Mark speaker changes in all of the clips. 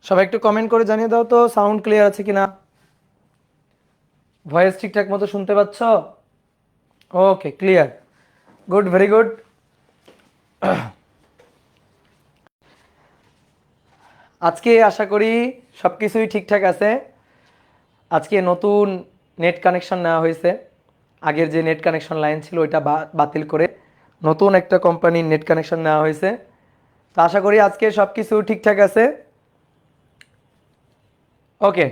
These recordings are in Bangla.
Speaker 1: সবাই একটু কমেন্ট করে জানিয়ে দাও তো সাউন্ড ক্লিয়ার আছে কিনা, ভয়েস ঠিকঠাক মতো শুনতে পাচ্ছ? ওকে, ক্লিয়ার, গুড, ভেরি গুড। আজকে আশা করি সব কিছুই ঠিকঠাক আছে। আজকে নতুন নেট কানেকশন নেওয়া হয়েছে। আগের যে নেট কানেকশন লাইন ছিল ওইটা বাতিল করে নতুন একটা কোম্পানির নেট কানেকশন নেওয়া হয়েছে। তো আশা করি আজকে সব কিছু ঠিকঠাক আছে। ওকে,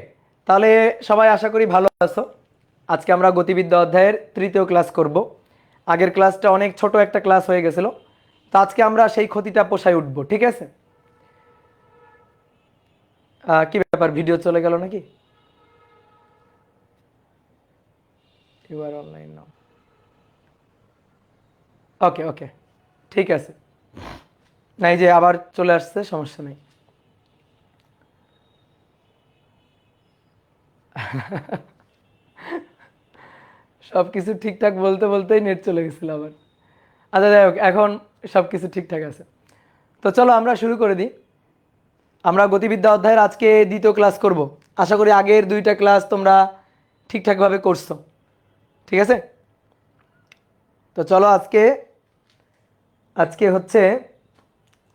Speaker 1: তাহলে সবাই আশা করি ভালো আছো। আজকে আমরা গতিবিদ্যা অধ্যায়ের তৃতীয় ক্লাস করব। আগের ক্লাসটা অনেক ছোট একটা ক্লাস হয়ে গেছিল, তো আজকে আমরা সেই ক্ষতিটা পোষায় উঠবো, ঠিক আছে? কি ব্যাপার, ভিডিও চলে গেল নাকি? ইউ আর অনলাইন নাও। ওকে ওকে, ঠিক আছে। নাই যে আবার চলে আসছে, সমস্যা নেই। সব কিছু ঠিকঠাক বলতে বলতেই নেট চলে গেছিল আবার। আচ্ছা, যাই হোক, এখন সব কিছু ঠিকঠাক আছে। তো চলো আমরা শুরু করে দিই। আমরা গতিবিদ্যা অধ্যায়ের আজকে দ্বিতীয় ক্লাস করব। আশা করি আগের দুইটা ক্লাস তোমরা ঠিকঠাকভাবে করছো, ঠিক আছে? তো চলো আজকে আজকে হচ্ছে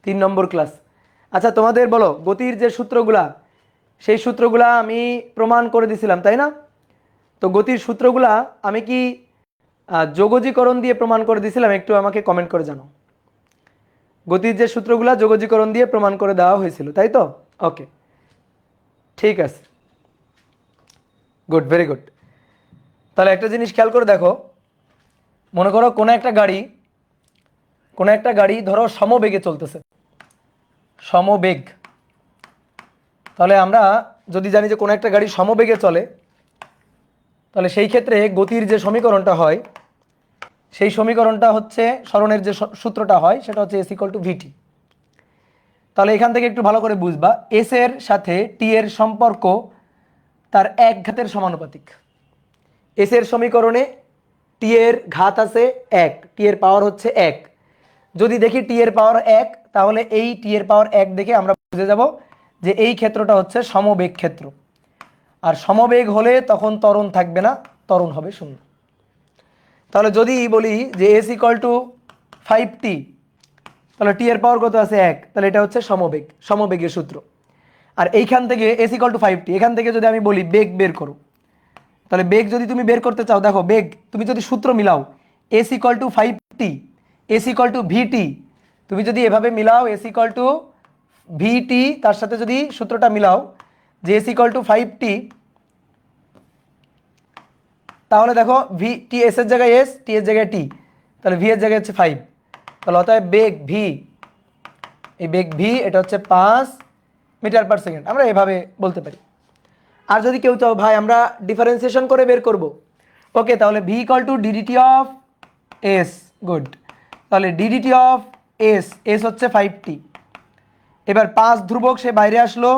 Speaker 1: 3 নম্বর ক্লাস। আচ্ছা, তোমাদের বলো, গতির যে সূত্রগুলা, সেই সূত্রগুলা আমি প্রমাণ করে দিছিলাম, তাই না? তো গতির সূত্রগুলা আমি কি যোগজীকরণ দিয়ে প্রমাণ করে দিছিলাম? একটু আমাকে কমেন্ট করে জানাও। গতির যে সূত্রগুলা যোগজীকরণ দিয়ে প্রমাণ করে দেওয়া হয়েছিল, তাই তো? ওকে, ঠিক আছে, গুড, ভেরি গুড। তাহলে একটা জিনিস খেয়াল করে দেখো। মনে করো কোনো একটা গাড়ি ধরো সমবেগে চলতেছে, সমবেগ। তাহলে আমরা যদি জানি যে কোনো একটা গাড়ি সমবেগে চলে, তাহলে সেই ক্ষেত্রে গতির যে সমীকরণটা হয়, সেই সমীকরণটা হচ্ছে, সরণের যে সূত্রটা হয় সেটা হচ্ছে এস ইকুয়াল টু ভিটি। তাহলে এখান থেকে একটু ভালো করে বুঝবা, এস এর সাথে টি এর সম্পর্ক তার এক ঘাতের সমানুপাতিক। এস এর সমীকরণে টি এর ঘাত আছে 1, টি এর পাওয়ার হচ্ছে 1। যদি দেখি টি এর পাওয়ার 1, তাহলে এই টি এর পাওয়ার 1 দেখে আমরা বুঝে যাব যে এই ক্ষেত্রটা হচ্ছে সমবেগ ক্ষেত্র। আর সমবেগ হলে তখন ত্বরণ থাকবে না, ত্বরণ হবে 0। তাহলে যদি বলি যে এস ইকুয়াল টু 5t, তাহলে টি এর পাওয়ার কত আছে 1, তাহলে এটা হচ্ছে সমবেগ, সমবেগের সূত্র। আর এইখান থেকে এস ইকুয়াল টু 5t, এখান থেকে যদি আমি বলি বেগ বের করো, তাহলে বেগ যদি তুমি বের করতে চাও, দেখো বেগ তুমি যদি সূত্র মিলাও, S equal to 5t, S equal to VT, তুমি যদি এভাবে মিলাও এস ইকুয়াল টু ভিটি, তার সাথে যদি সূত্রটা মিলাও যে এস ইকুয়াল টু 5t, তাহলে দেখো ভি টি, এস এর জায়গায় এস, টি এর জায়গায় টি, তাহলে ভি এর জায়গায় হচ্ছে 5। তাহলে অতএব বেগ ভি, এই বেগ ভি এটা হচ্ছে 5 মিটার পার সেকেন্ড, আমরা এভাবে বলতে পারি। আর যদি কেউ চাও ভাই আমরা ডিফারেন্সিয়েশন করে বের করব, ওকে, তাহলে V equal two DDT of S, good. তাহলে ডিডিটি অফ এস, এস হচ্ছে 5t। এবার 5 ধ্রুবক সে বাইরে আসলো,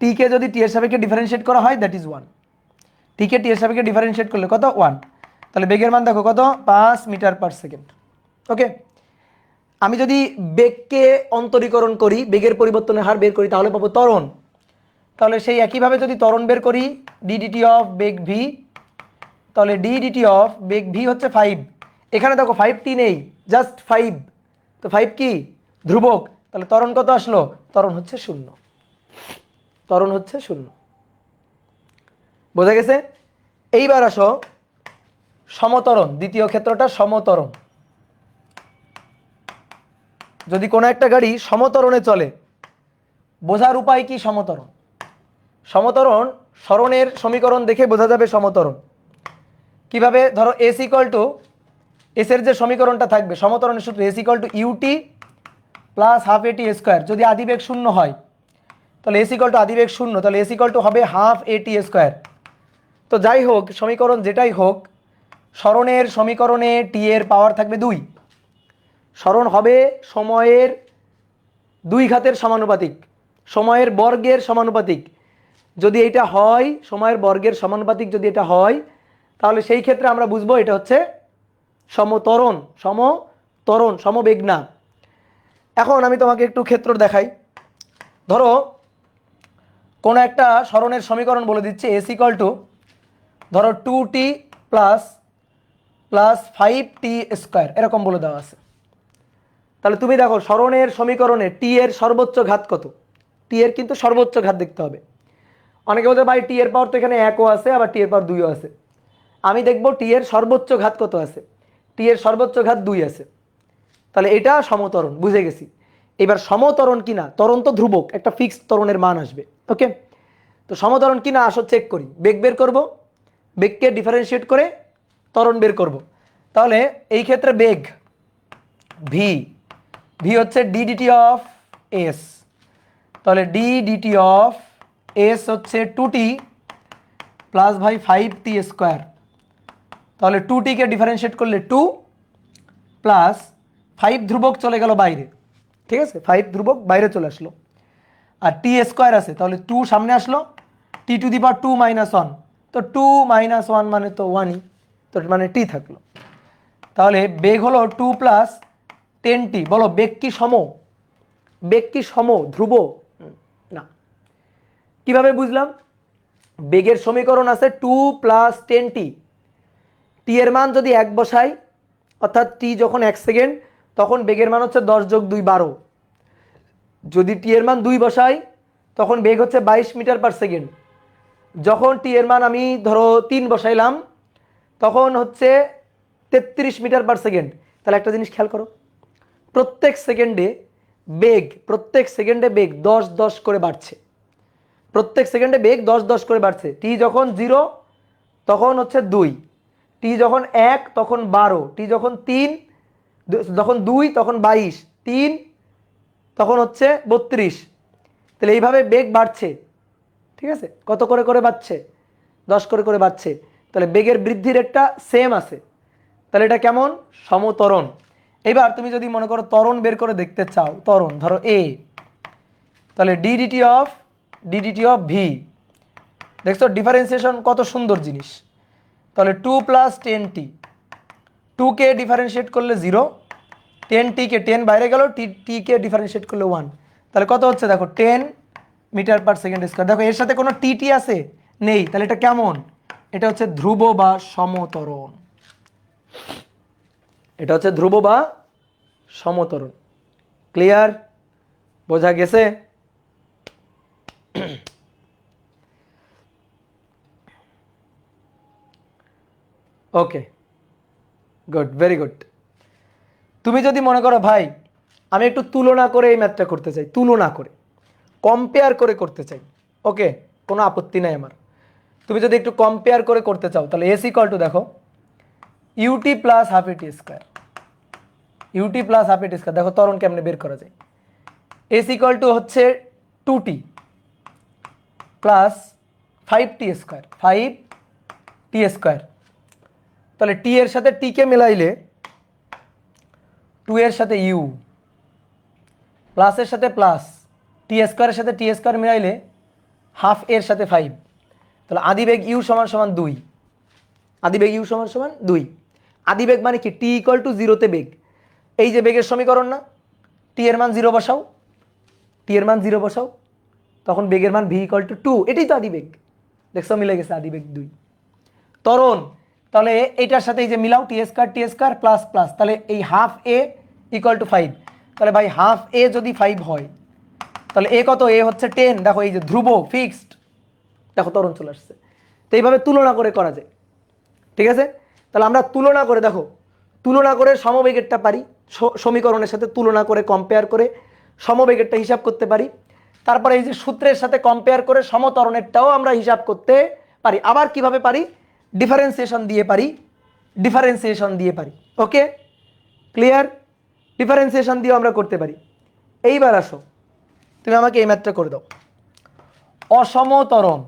Speaker 1: টিকে যদি টি এর সাপেক্ষে ডিফারেন্সিয়েট করা হয় দ্যাট ইজ 1। টিকে টি এর সাপেক্ষে ডিফারেন্সিয়েট করলে কত? 1। তাহলে বেগের মান দেখো কত? 5 মিটার পার সেকেন্ড। ওকে, আমি যদি বেগকে অন্তরীকরণ করি, বেগের পরিবর্তনের হার বের করি, তাহলে পাবো ত্বরণ। তাহলে সেই একইভাবে যদি ত্বরণ বের করি, ডিডিটি অফ বেগ ভি, তাহলে ডিডিটি অফ বেগ ভি হচ্ছে 5। এখানে দেখো 5t নেই, জাস্ট 5। তো 5 কি? ধ্রুবক। তাহলে ত্বরণ কত আসলো? ত্বরণ হচ্ছে 0। ত্বরণ হচ্ছে 0। বোঝা গেছে? এইবার আসো সমত্বরণ, দ্বিতীয় ক্ষেত্রটা সমত্বরণ। যদি কোনো একটা গাড়ি সমত্বরণে চলে, বোঝার উপায় কি? সমত্বরণ, সমত্বরণ সরণের সমীকরণ দেখে বোঝা যাবে সমত্বরণ কিভাবে। ধরো এস ইকুয়াল টু, এস এর যে সমীকরণটা থাকবে সমত্বরণের সূত্র, S equal to UT plus half এটি স্কোয়ার। যদি আদিবেগ 0 হয় তাহলে এস ইকুয়াল টু আদিবেগ 0, তাহলে এস ইকুয়াল টু হবে হাফ এটি স্কোয়ার। তো যাই হোক, সমীকরণ যেটাই হোক, সরণের সমীকরণে টি এর পাওয়ার থাকবে 2। সরণ হবে সময়ের 2 ঘাতের সমানুপাতিক, সময়ের বর্গের সমানুপাতিক। যদি এটা হয়, সময়ের বর্গের সমানুপাতিক যদি এটা হয়, তাহলে সেই ক্ষেত্রে আমরা বুঝবো এটা হচ্ছে সমত্বরণ, সমত্বরণ, সমবেগ না। এখন আমি তোমাকে একটু ক্ষেত্র দেখাই। ধরো কোনো একটা সরণের সমীকরণ বলে দিচ্ছে এস ইকুয়াল টু ধরো 2t plus plus 5t square এরকম বলে দেওয়া আছে। তাহলে তুমি দেখো সরণের সমীকরণে টি এর সর্বোচ্চ ঘাত কত, টি এর কিন্তু সর্বোচ্চ ঘাত দেখতে হবে। অনেকে বলতে ভাই টি এর পাওয়ার তো এখানে 1ও আছে আবার টি এর পাওয়ার 2ও আছে। আমি দেখব টি এর সর্বোচ্চ ঘাত কত আছে, টি এর সর্বোচ্চ ঘাত 2 আছে। তাহলে এটা সমতরণ, বুঝে গেছি। এবার সমতরণ কিনা, ত্বরণ তো ধ্রুবক, একটা ফিক্সড ত্বরণের মান আসবে। ওকে, তো সমতরণ কিনা আসো চেক করি। বেগ বের করব, বেগকে ডিফারেন্সিয়েট করে ত্বরণ বের করব। তাহলে এই ক্ষেত্রে বেগ ভি, ভি হচ্ছে ডি ডিটি অফ এস। তাহলে ডি ডিটি অফ এস হচ্ছে 2t প্লাস ভাই 5t স্কোয়ার। তাহলে 2tকে ডিফারেন্সিয়েট করলে 2 প্লাস 5 ধ্রুবক চলে গেল বাইরে, ঠিক আছে, 5 ধ্রুবক বাইরে চলে আসলো, আর টি স্কোয়ার আছে তাহলে 2 সামনে আসলো, টি টু দি পাওয়ার 2 মাইনাস 1, তো 2 মাইনাস 1 মানে তো 1ই, তো মানে টি থাকলো। তাহলে বেগ হলো 2 প্লাস 10t। বলো বেগ কি সম, বেগ কি সম ধ্রুব? না। কিভাবে বুঝলাম? বেগের সমীকরণ আছে 2 প্লাস 10t, টি এর মান যদি 1 বসাই অর্থাৎ টি যখন 1 সেকেন্ড তখন বেগের মান হচ্ছে 10 যোগ 2 12। যদি টি এর মান 2 বসাই তখন বেগ হচ্ছে 22 মিটার পার সেকেন্ড। যখন টি এর মান আমি ধরো 3 বসাইলাম তখন হচ্ছে 33 মিটার পার সেকেন্ড। তাহলে একটা জিনিস খেয়াল করো, প্রত্যেক সেকেন্ডে বেগ, প্রত্যেক সেকেন্ডে বেগ 10 10 করে বাড়ছে, প্রত্যেক সেকেন্ডে বেগ 10 10 করে বাড়ছে। টি যখন 0 তখন হচ্ছে 2, টি যখন 1 তখন 12, টি যখন 3 যখন 2 তখন 22, 3 তখন হচ্ছে 32। তাহলে এইভাবে বেগ বাড়ছে, ঠিক আছে, কত করে করে বাড়ছে? 10 করে করে বাড়ছে। তাহলে বেগের বৃদ্ধি রেটটা সেম আছে। তাহলে এটা কেমন? সমতরণ। এবার তুমি যদি মনে করো ত্বরণ বের করে দেখতে চাও, ত্বরণ ধরো এ, তাহলে ডিডিটি অফ ভি। দেখছো ডিফারেন্সিয়েশন কত সুন্দর জিনিস। তাহলে 2 প্লাস 10t, 2কে ডিফারেন্সিয়েট করলে 0, 10tকে 10 বাইরে গেল, টিকে ডিফারেন্সিয়েট করলে 1। তাহলে কত হচ্ছে দেখো 10 মিটার পার সেকেন্ড স্কোয়ার। দেখো এর সাথে কোনো টি আছে? নেই। তাহলে এটা কেমন? এটা হচ্ছে ধ্রুব বা সমতরণ, এটা হচ্ছে ধ্রুব বা সমতরণ। ক্লিয়ার? বোঝা গেছে? ওকে, গুড, ভেরি গুড। তুমি যদি মনে করো ভাই আমি একটু তুলনা করে এই ম্যাথটা করতে চাই, তুলনা করে কম্পেয়ার করে করতে চাই, ওকে, কোনো আপত্তি নাই আমার। তুমি যদি একটু কম্পেয়ার করে করতে চাও তাহলে এস ইকুয়াল টু দেখো ইউটি প্লাস হাফ এটি স্কোয়ার, ইউটি প্লাস হাফ এটি স্কোয়ার। দেখো ত্বরণ কেমনে বের করা যায়। এস ইকুয়াল টু হচ্ছে 2t plus 5t square, 5t square. তাহলে টি এর সাথে টিকে মেলাইলে 2 এর সাথে ইউ, প্লাসের সাথে প্লাস, টি স্কোয়ারের সাথে টি স্কোয়ার মিলাইলে হাফ এর সাথে 5। তাহলে আদিবেগ ইউ সমান সমান 2, আদিবেগ ইউ সমান সমান 2। আদিবেগ মানে কি? টি ইকুয়াল টু 0তে বেগ। এই যে বেগের সমীকরণ না, টি এর মান 0 বসাও, টি এর মান 0 বসাও, তখন বেগের মান ভি ইকুয়াল টু 2। এটাই তো আদিবেগ। দেখছো মিলে গেছে, আদিবেগ 2। ত্বরণ তাহলে এইটার সাথে এই যে মিলাও টি স্কোয়ার প্লাস প্লাস, তাহলে এই হাফ এ ইকুয়াল টু 5। তাহলে ভাই হাফ এ যদি 5 হয় তাহলে এ কত? এ হচ্ছে 10। দেখো এই যে ধ্রুব ফিক্সড, দেখো ত্বরণ চলে আসছে। তো এইভাবে তুলনা করে করা যায়, ঠিক আছে। তাহলে আমরা তুলনা করে দেখো, তুলনা করে সমবেগেরটা পারি, সমীকরণের সাথে তুলনা করে কম্পেয়ার করে সমবেগেরটা হিসাব করতে পারি। তারপরে এই যে সূত্রের সাথে কম্পেয়ার করে সমতরণেরটাও আমরা হিসাব করতে পারি। আবার কিভাবে পারি? ডিফারেন্সিয়েশন দিয়ে পারি, ডিফারেন্সিয়েশন দিয়ে পারি। ওকে, ক্লিয়ার? ডিফারেন্সিয়েশন দিয়েও আমরা করতে পারি। এইবার আসো তুমি আমাকে এই ম্যাথটা করে দাও। অসমতরণ,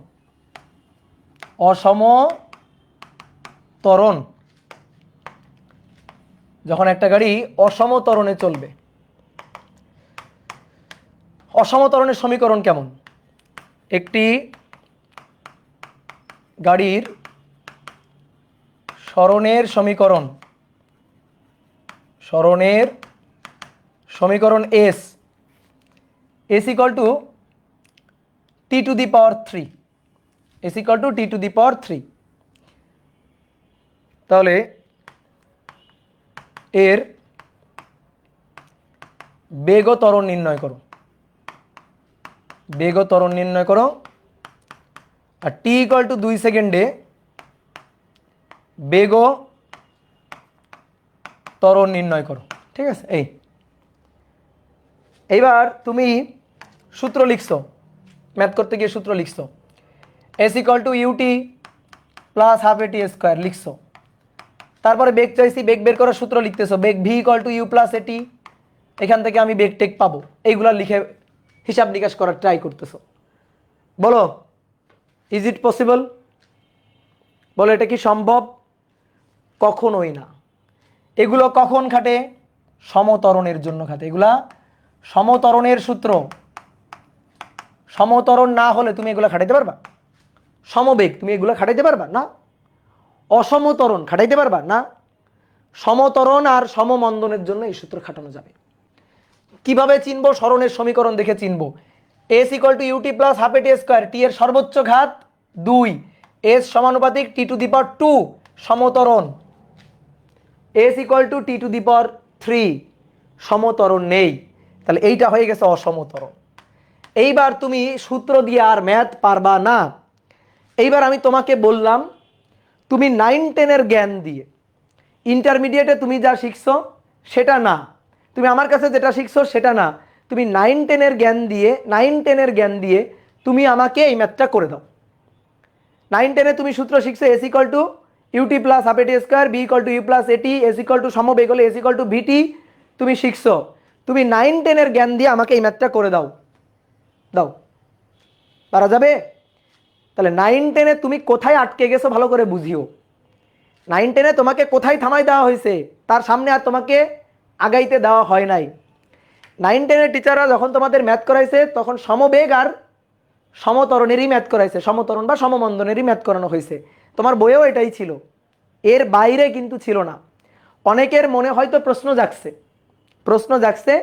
Speaker 1: অসমতরণ যখন একটা গাড়ি অসমতরণে চলবে, অসমতরণের সমীকরণ কেমন? একটি গাড়ির সরণের সমীকরণ, সরণের সমীকরণ S, S equal to T to the power 3 S equal to T to the power 3 তাহলে এর বেগ ও ত্বরণ নির্ণয় করো, বেগ ও ত্বরণ নির্ণয় করো। আর টি ইকুয়াল টু 2 সেকেন্ডে বেগ ও ত্বরণ নির্ণয় করো। ঠিক আছে, এইবার তুমি সূত্র লিখছো, ম্যাথ করতে গিয়ে সূত্র লিখছো, S equal to UT plus half এটি স্কোয়ার লিখছো। তারপরে বেগ চাইছি, বেগ বের করার সূত্র লিখতেছো, বেগ V equal to U plus AT, এখান থেকে আমি বেগ টেক পাবো, এইগুলা লিখে হিসাব নিকাশ করার ট্রাই করতেছো। বলো ইজ ইট পসিবল? বলো এটা কি সম্ভব? কখনোই না। এগুলো কখন খাটে? সমত্বরণের জন্য খাটে। এগুলা সমত্বরণের সূত্র। সমত্বরণ না হলে তুমি এগুলা খাটাইতে পারবা? সমবেগ তুমি এগুলা খাটাইতে পারবা না। অসমত্বরণ খাটাইতে পারবা না। সমত্বরণ আর সমমন্দনের জন্য এই সূত্র খাটানো যাবে। কিভাবে চিনবো? সরণের সমীকরণ দেখে চিনবো। S equal to UT plus half এটি স্কোয়ার, টি এর সর্বোচ্চ ঘাত 2, এস সমানুপাতিক টি টু দি পাওয়ার 2 সমত্বরণ। S equal to T to the power 3 সমত্বরণ নেই, তাহলে এইটা হয়ে গেছে অসমত্বরণ। এইবার তুমি সূত্র দিয়ে আর ম্যাথ পারবা না। এইবার আমি তোমাকে বললাম তুমি 9-10 জ্ঞান দিয়ে ইন্টারমিডিয়েটে তুমি যা শিখছো সেটা না, তুমি আমার কাছে যেটা শিখছো সেটা না, তুমি 9-10 জ্ঞান দিয়ে তুমি আমাকে এই ম্যাথটা করে দাও। 9-10 তুমি সূত্র শিখছো S equal to UT plus half এটি square, B equal to U plus AT, S equal to সমবেগ হলে এস ইকুয়াল টু ভিটি তুমি শিখছো। তুমি 9-10 জ্ঞান দিয়ে আমাকে এই ম্যাথটা করে দাও। দাও, পারা যাবে? তাহলে 9-10 তুমি কোথায় আটকে গেছো ভালো করে বুঝিও। 9-10 তোমাকে কোথায় থামাই দেওয়া হয়েছে, তার সামনে আর তোমাকে আগাইতে দেওয়া হয় নাই। 9-10 টিচাররা যখন তোমাদের ম্যাথ করাইছে তখন সমবেগ আর সমত্বরণেরই ম্যাথ করাইছে, সমত্বরণ বা সমমন্দনেরই ম্যাথ করানো হয়েছে। তোমার বইয়েও এটাই ছিল, এর বাইরে কিন্তু ছিল না। অনেকের মনে হয়তো প্রশ্ন জাগছে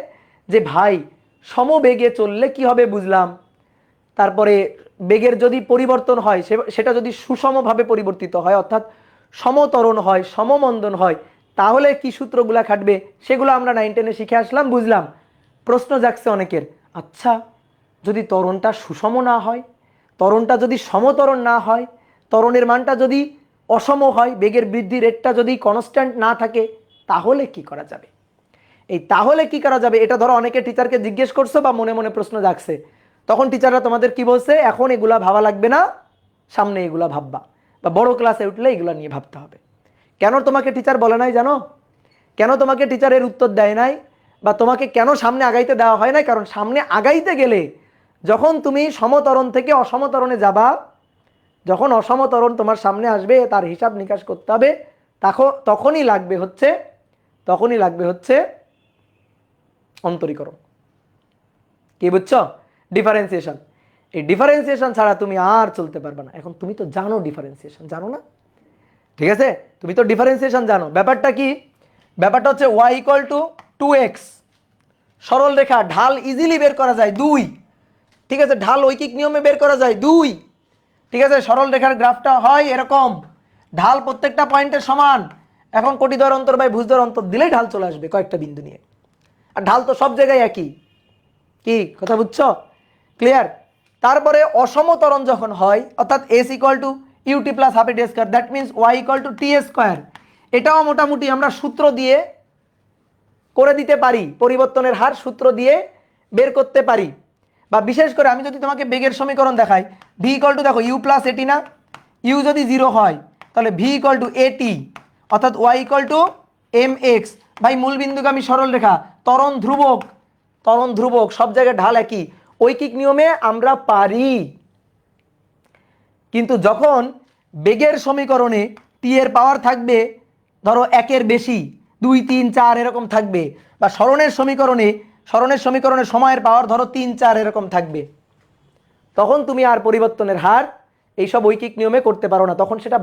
Speaker 1: যে ভাই সমবেগে চললে কি হবে বুঝলাম, তারপরে বেগের যদি পরিবর্তন হয় সেটা যদি সুষমভাবে পরিবর্তিত হয় অর্থাৎ সমত্বরণ হয়, সমমন্দন হয়, তাহলে কি সূত্রগুলা খাটবে সেগুলো আমরা 9-10 শিখে আসলাম, বুঝলাম। প্রশ্ন জাগছে অনেকের, আচ্ছা যদি ত্বরণটা সুষম না হয়, ত্বরণটা যদি সমত্বরণ না হয়, ত্বরণের মানটা যদি অসম হয়, বেগের বৃদ্ধি রেটটা যদি কনস্ট্যান্ট না থাকে, তাহলে কি করা যাবে? এই তাহলে কি করা যাবে এটা ধরো অনেকে টিচারকে জিজ্ঞেস করছো বা মনে মনে প্রশ্ন জাগছে, তখন টিচাররা তোমাদের কি বলছে, এখন এগুলা ভাবা লাগবে না, সামনে এগুলা ভাববা, বা বড় ক্লাসে উঠলে এগুলা নিয়ে ভাবতে হবে। কেন তোমাকে টিচার বলে নাই জানো? কেন তোমাকে টিচারের উত্তর দেয় নাই, বা তোমাকে কেন সামনে আগাইতে দেওয়া হয় নাই? কারণ সামনে আগাইতে গেলে যখন তুমি সমত্বরণ থেকে অসমত্বরণে যাবা, যখন অসমত্বরণ তোমার সামনে আসবে তার হিসাব নিকাশ করতে হবে, তখনই লাগবে হচ্ছে অন্তরীকরণ। কি বুঝছো? ডিফারেন্সিয়েশন। এই ডিফারেন্সিয়েশন ছাড়া তুমি আর চলতে পারবে না। এখন তুমি তো জানো ডিফারেন্সিয়েশন, জানো না? ঠিক আছে, তুমি তো ডিফারেন্সিয়েশন জানো। ব্যাপারটা কি? ব্যাপারটা হচ্ছে y ইকুয়াল টু 2x, সরল রেখা ঢাল ইজিলি বের করা যায় 2। ঠিক আছে, ঢাল ঐকিক নিয়মে বের করা যায় 2। ঠিক আছে, সরল রেখার গ্রাফটা হয় এরকম, ঢাল প্রত্যেকটা পয়েন্টের সমান। এখন কোটিদ্বয় অন্তর বাই ভুজদ্বয় অন্তর দিলেই ঢাল চলে আসবে কয়েকটা বিন্দু নিয়ে, আর ঢাল তো সব জায়গায় একই। কি কথা বুঝছো? ক্লিয়ার? তারপরে অসমত্বরণ যখন হয় অর্থাৎ S equal to UT plus half এটি square, that means Y equal to T square, এটাও মোটামুটি আমরা সূত্র দিয়ে করে দিতে পারি, পরিবর্তনের হার সূত্র দিয়ে বের করতে পারি। বা বিশেষ করে আমি যদি তোমাকে বেগের সমীকরণ দেখাই, ভি ইকুয়াল টু দেখো ইউ প্লাস এটি না, ইউ যদি 0 হয় তাহলে ভি ইকুয়াল টু এটি, অর্থাৎ Y equal to M X. ভাই মূলবিন্দুগামী সরল রেখা, ত্বরণ ধ্রুবক, সব জায়গায় ঢাল একই, ঐকিক নিয়মে আমরা পারি। কিন্তু যখন বেগের সমীকরণে টি এর পাওয়ার থাকবে ধরো 1-এর বেশি, 2, 3, 4 এরকম থাকবে, বা সরণের সমীকরণে সময়ের পাওয়ার ধরো 3, 4 এরকম থাকবে, তখন তুমি আর পরিবর্তনের হার এইসব ঐকিক নিয়মে করতে পারো না। তখন সেটা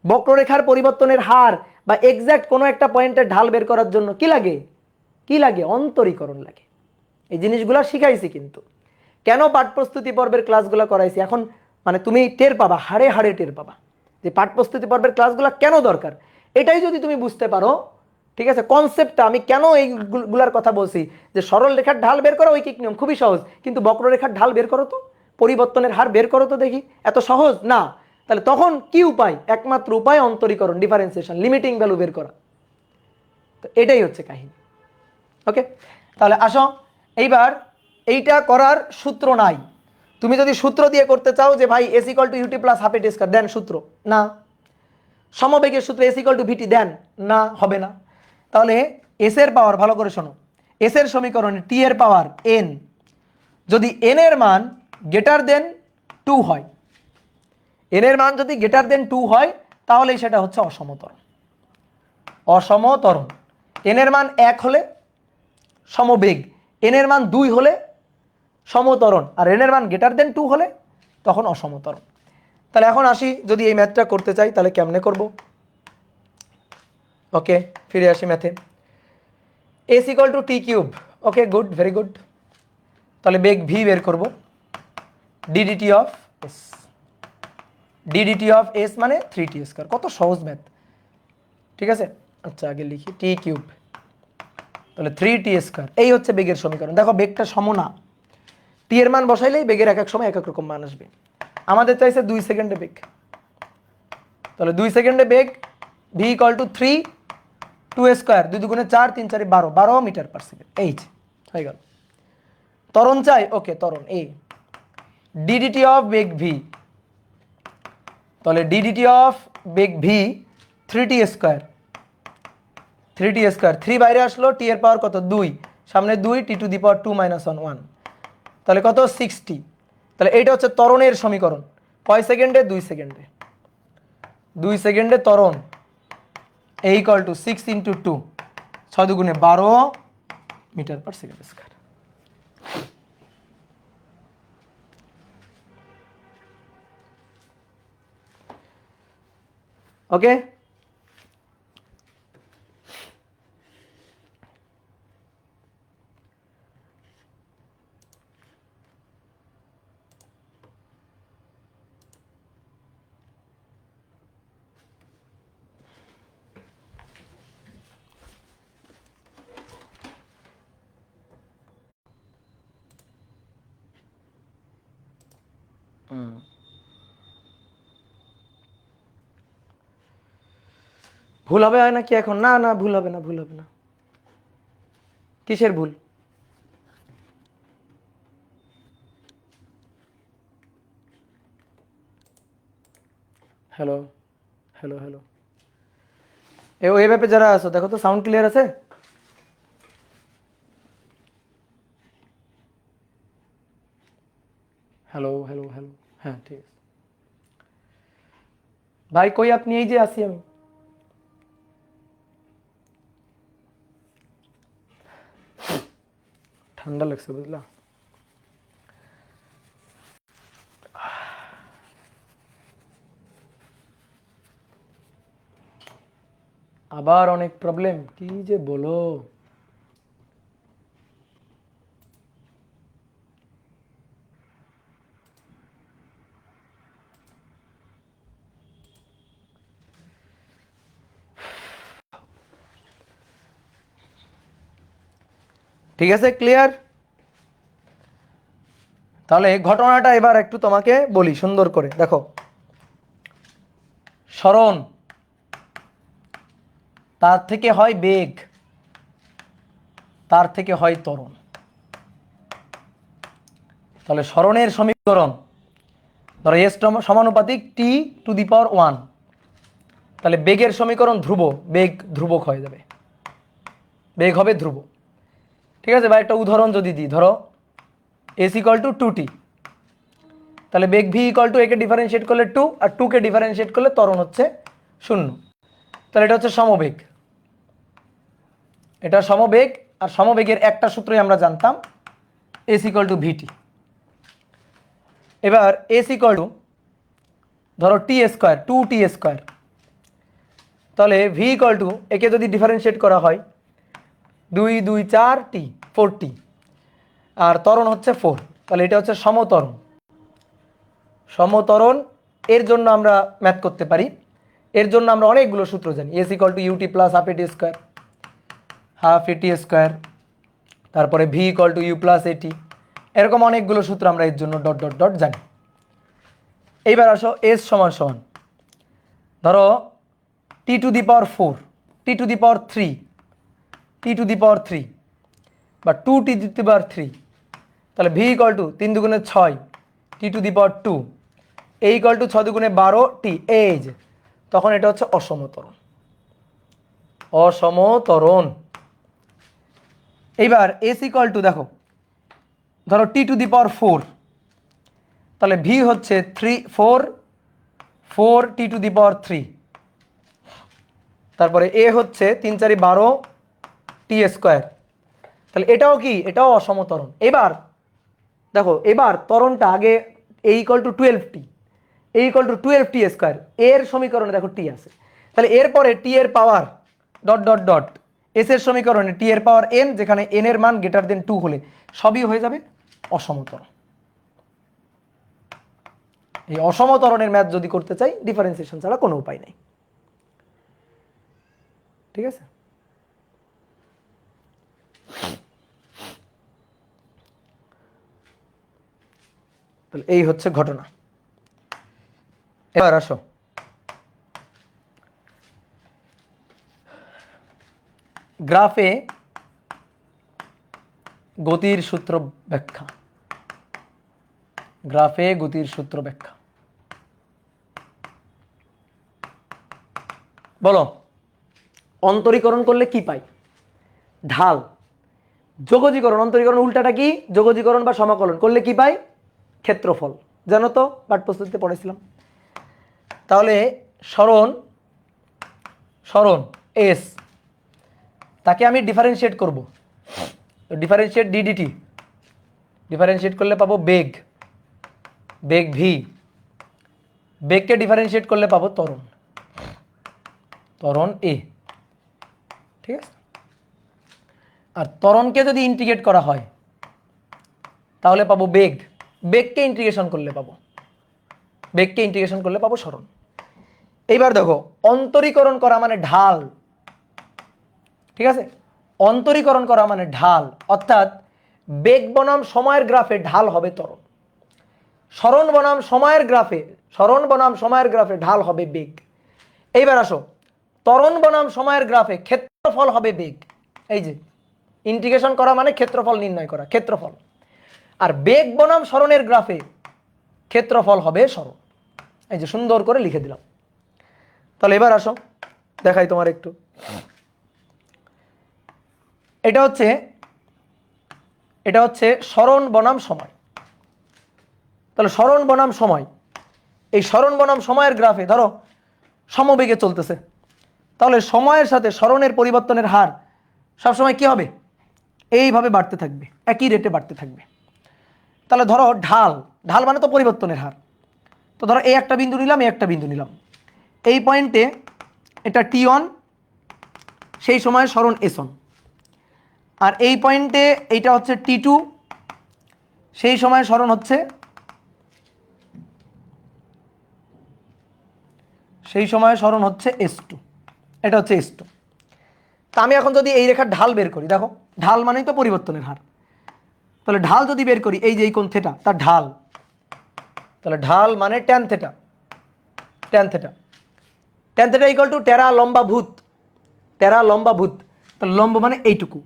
Speaker 1: বক্ররেখার পরিবর্তনের হার বা এক্সাক্ট কোনো একটা পয়েন্টের ঢাল বের করার জন্য কি লাগে? অন্তরীকরণ লাগে। এই জিনিসগুলো শিখাইছি কিন্তু, কেন পাঠ প্রস্তুতি পর্বের ক্লাসগুলো করাইছি এখন মানে তুমি টের পাবা, হাড়ে হাড়ে টের পাবা যে পাঠ প্রস্তুতি পর্বের ক্লাসগুলো কেন দরকার। এটাই যদি তুমি বুঝতে পারো, ঠিক আছে, কনসেপ্টটা আমি কেন এইগুলার কথা বলছি, যে সরল রেখার ঢাল বের করো ঐকিক নিয়ম খুবই সহজ, কিন্তু বক্ররেখার ঢাল বের করো তো, পরিবর্তনের হার বের করো তো দেখি, এত সহজ না। তাহলে তখন কি উপায়? একমাত্র উপায় অন্তরীকরণ, ডিফারেন্সিয়েশন, লিমিটিং ভ্যালু বের করা। তো এটাই হচ্ছে কাহিনী। ওকে, তাহলে আসো এইবার এইটা করার সূত্র নাই। তুমি যদি সূত্র দিয়ে করতে চাও যে ভাই S equal to UT plus half A T square, then সূত্র, না। সমবেগের সূত্র S equal to VT, then, না, হবে না। তাহলে এস এর পাওয়ার, ভালো করে শোনো, এস এর সমীকরণে টি এর পাওয়ার এন, যদি এন এর মান গ্রেটার দেন 2 হয়, এন এর মান যদি গ্রেটার দেন 2 হয়, তাহলে সেটা হচ্ছে অসমতরণ। অসমতরণ। এন এর মান 1 হলে সমবেগ, এন এর মান 2 হলে সমতরণ, আর এন এর মান গ্রেটার দেন 2 হলে তখন অসমতরণ। তাহলে এখন আসি, যদি এই ম্যাথটা করতে চাই তাহলে কেমনে করব? ওকে, ফিরে আসি ম্যাথে। S equal to T cube, okay, good, very good. তাহলে বেগ ভি বের করব, DDT of S, DDT of S মানে 3t স্কয়ার। কত সহজ ম্যাথ, ঠিক আছে। আচ্ছা, আগে লিখি টি কিউব, তাহলে 3t স্কয়ার, এই হচ্ছে বেগের সমীকরণ। দেখো বেগটা সম না, টি এর মান বসাইলেই বেগের এক এক সময় এক এক রকম মান আসবে। আমাদের চাইছে 2 সেকেন্ডে বেগ, তাহলে 2 সেকেন্ডে বেগ ভি ইকুয়াল টু 3 2 স্কয়ার, 2 দুগুণে 4 3 4 12 12 মিটার পার সেকেন্ড, এই হয়ে গেল। ত্বরণ চাই, ওকে, ত্বরণ এই ডিডিটি অফ বেগ ভি, তাহলে DDT of beg V 3t square, 3t square, 3 বাইরে আসলো, টি এর পাওয়ার কত 2, সামনে 2, টি টু দি পাওয়ার 2 মাইনাস 1 1, তাহলে কত 60। তাহলে এইটা হচ্ছে ত্বরণের সমীকরণ। কয় সেকেন্ডে? 2 সেকেন্ডে। 2 সেকেন্ডে ত্বরণ এ ইকুয়াল টু 6 ইন্টু 2, 6 দুগুণে 12 মিটার পার সেকেন্ড স্কয়ার। ওকে, ভুল হবে হয় নাকি এখন? না না, ভুল হবে না, ভুল হবে না। কিসের ভুল? হ্যালো হ্যালো হ্যালো, ওই ব্যাপে যারা আছো দেখো তো সাউন্ড ক্লিয়ার আছে? হ্যালো হ্যালো হ্যালো, হ্যাঁ ঠিক আছে। ভাই কই আপনি? এই যে আছি আমি। ঠান্ডা লাগছে বুঝলা। আবার অনেক প্রবলেম, কি যে বলো। ঠিক আছে, ক্লিয়ার? তাহলে ঘটনাটা এবার একটু তোমাকে বলি সুন্দর করে, দেখো। সরণ, তার থেকে হয় বেগ, তার থেকে হয় ত্বরণ। তাহলে সরণের সমীকরণ ধরো এস সমানুপাতিক টি টু দি পাওয়ার 1, তাহলে বেগের সমীকরণ ধ্রুব, বেগ ধ্রুবক হয়ে যাবে, বেগ হবে ধ্রুব। ঠিক আছে, বা একটা উদাহরণ যদি দিই, ধরো এস ইকুয়াল টু 2t, তাহলে বেগ ভি ইকুয়াল টু একে ডিফারেন্সিয়েট করলে 2 আর 2 কে ডিফারেন্সিয়েট করলে ত্বরণ হচ্ছে 0। তাহলে এটা হচ্ছে সমবেগ, এটা সমবেগ। আর সমবেগের একটা সূত্রই আমরা জানতাম, এস ইকুয়াল টু ভিটি। এবার এস ইকুয়াল টু ধরো টি স্কোয়ার, 2t স্কোয়ার, তাহলে ভি ইকুয়াল টু একে যদি ডিফারেন্সিয়েট করা হয় 2 2 4t 4t, আর ত্বরণ হচ্ছে 4। তাহলে এটা হচ্ছে সমত্বরণ। সমত্বরণ এর জন্য আমরা ম্যাথ করতে পারি, এর জন্য আমরা অনেকগুলো সূত্র জানি। S equal to UT plus half এটি স্কোয়ার, হাফ এটি স্কোয়ার, তারপরে V equal to U plus A T, এরকম অনেকগুলো সূত্র আমরা এর জন্য ডট ডট ডট জানি। এইবার আসো এস সমান সমান ধরো T to the power 4, T to the power 3, T to the power 3 বা 2 টি টু দি পাওয়ার 3, তাহলে ভি ইকুয়াল টু 3 দুগুণে 6 T to the power 2, A equal to 6 দুগুণে 12 টি, এই যে তখন এটা হচ্ছে অসমতরণ। অসমতরণ। এইবার এস ইকুয়াল টু দেখো ধরো টি টু দি পাওয়ার 4, তাহলে ভি হচ্ছে 4 টি টু দি পাওয়ার 3, তারপরে এ হচ্ছে 3 4 12 টি স্কোয়ার, তাহলে এটাও কি, এটাও অসমতরণ। এবার দেখো এবার ত্বরণটা আগে A equal to 12 T, A equal to 12 T square, এর সমীকরণে দেখো টি আছে, তাহলে এরপরে টি এর power dot dot dot S এর সমীকরণে টি এর পাওয়ার এন, যেখানে এন এর মান গ্রেটার দেন 2 হলে সবই হয়ে যাবে অসমতরণ। এই অসমতরণের ম্যাথ যদি করতে চাই ডিফারেন্সিয়েশন ছাড়া কোনো উপায় নেই। ঠিক আছে, তাহলে এই হচ্ছে ঘটনা। এবার আসো গ্রাফে গতির সূত্র ব্যাখ্যা। গ্রাফে গতির সূত্র ব্যাখ্যা বলো। অন্তরীকরণ করলে কি পাই? ঢাল। যোগজীকরণ, অন্তরীকরণ উল্টাটা কি? যোগজীকরণ বা সমাকলন করলে কি পাই? ক্ষেত্রফল। জানো তো, পাঠ্যপুস্তকে পড়েছিলাম। তাহলে সরণ, সরণ এস, তাকে আমি ডিফারেন্সিয়েট করব, ডিফারেন্সিয়েট ডিডিটি, ডিফারেন্সিয়েট করলে পাবো বেগ, বেগ ভি, বেগকে ডিফারেন্সিয়েট করলে পাবো ত্বরণ, ত্বরণ এ। ঠিক আছে, আর ত্বরণকে যদি ইন্টিগ্রেট করা হয় তাহলে পাবো বেগ, বেগকে ইন্টিগ্রেশন করলে পাবো, বেগকে ইন্টিগ্রেশন করলে পাবো সরণ। এইবার দেখো অন্তরীকরণ করা মানে ঢাল। ঠিক আছে, অন্তরীকরণ করা মানে ঢাল, অর্থাৎ বেগ বনাম সময়ের গ্রাফে ঢাল হবে ত্বরণ, সরণ বনাম সময়ের গ্রাফে, সরণ বনাম সময়ের গ্রাফে ঢাল হবে বেগ। এইবার আসো ত্বরণ বনাম সময়ের গ্রাফে ক্ষেত্রফল হবে বেগ। এই যে ইন্টিগ্রেশন করা মানে ক্ষেত্রফল নির্ণয় করা, ক্ষেত্রফল। আর বেগ বনাম সরণের গ্রাফে ক্ষেত্রফল হবে সরণ। এই যে সুন্দর করে লিখে দিলাম। তাহলে এবার আসো দেখাই তোমার একটু। এটা হচ্ছে, এটা হচ্ছে সরণ বনাম সময়। তাহলে সরণ বনাম সময়, এই সরণ বনাম সময়ের গ্রাফে ধরো সমবেগে চলতেছে, তাহলে সময়ের সাথে সরণের পরিবর্তনের হার সবসময় কি হবে? এইভাবে বাড়তে থাকবে, একই রেটে বাড়তে থাকবে। তাহলে ধরো ঢাল, ঢাল মানে তো পরিবর্তনের হার। তো ধরো এই একটা বিন্দু নিলাম, এই একটা বিন্দু নিলাম, এই পয়েন্টে এটা টি1, সেই সময় সরণ এস1, আর এই পয়েন্টে এইটা হচ্ছে টি2, সেই সময় সরণ হচ্ছে, সেই সময় সরণ হচ্ছে এস2, এটা হচ্ছে এস2। তা আমি এখন যদি এই রেখার ঢাল বের করি, দেখো ঢাল মানেই তো পরিবর্তনের হার, তাহলে ঢাল যদি বের করি এই যে এই কোণ থেটা তার ঢাল, তাহলে ঢাল মানে tan theta, tan theta, tan theta equal to টেরা লম্বা ভূত, টেরা লম্বা ভূত। তাহলে লম্ব মানে এইটুকু,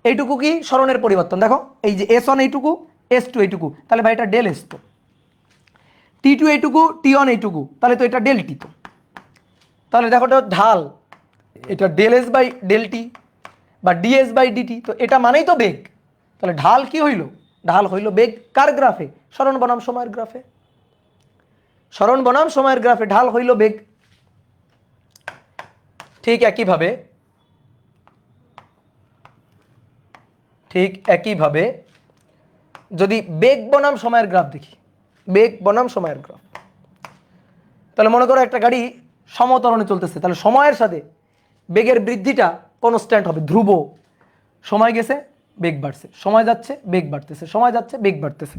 Speaker 1: এইটুকু কি সরণের পরিবর্তন। দেখো এই যে এস1 এইটুকু, এস2 এইটুকু, তাহলে ভাই এটা ডেল এস তো, টি2 এইটুকু, টি1 এইটুকু, তাহলে তো এটা ডেল টি তো। তাহলে দেখো এটা ঢাল, এটা del S by del T বা ডিএস বাই ডিটি, তো এটা মানেই তো বেগ। তাহলে ঢাল কি হইল? ঢাল হইল বেগ। কার গ্রাফে? সরণ বনাম সময়ের গ্রাফে, সরণ বনাম সময়ের গ্রাফে ঢাল হইল বেগ। ঠিক একইভাবে, ঠিক একইভাবে যদি বেগ বনাম সময়ের গ্রাফ দেখি, বেগ বনাম সময়ের গ্রাফ, তাহলে মনে করো একটা গাড়ি সমতরণে চলতেছে, তাহলে সময়ের সাথে বেগের বৃদ্ধিটা কনস্ট্যান্ট হবে, ধ্রুব। সময় গেছে, বেগ বাড়ছে, সময় যাচ্ছে বেগ বাড়তেছে, সময় যাচ্ছে বেগ বাড়তেছে।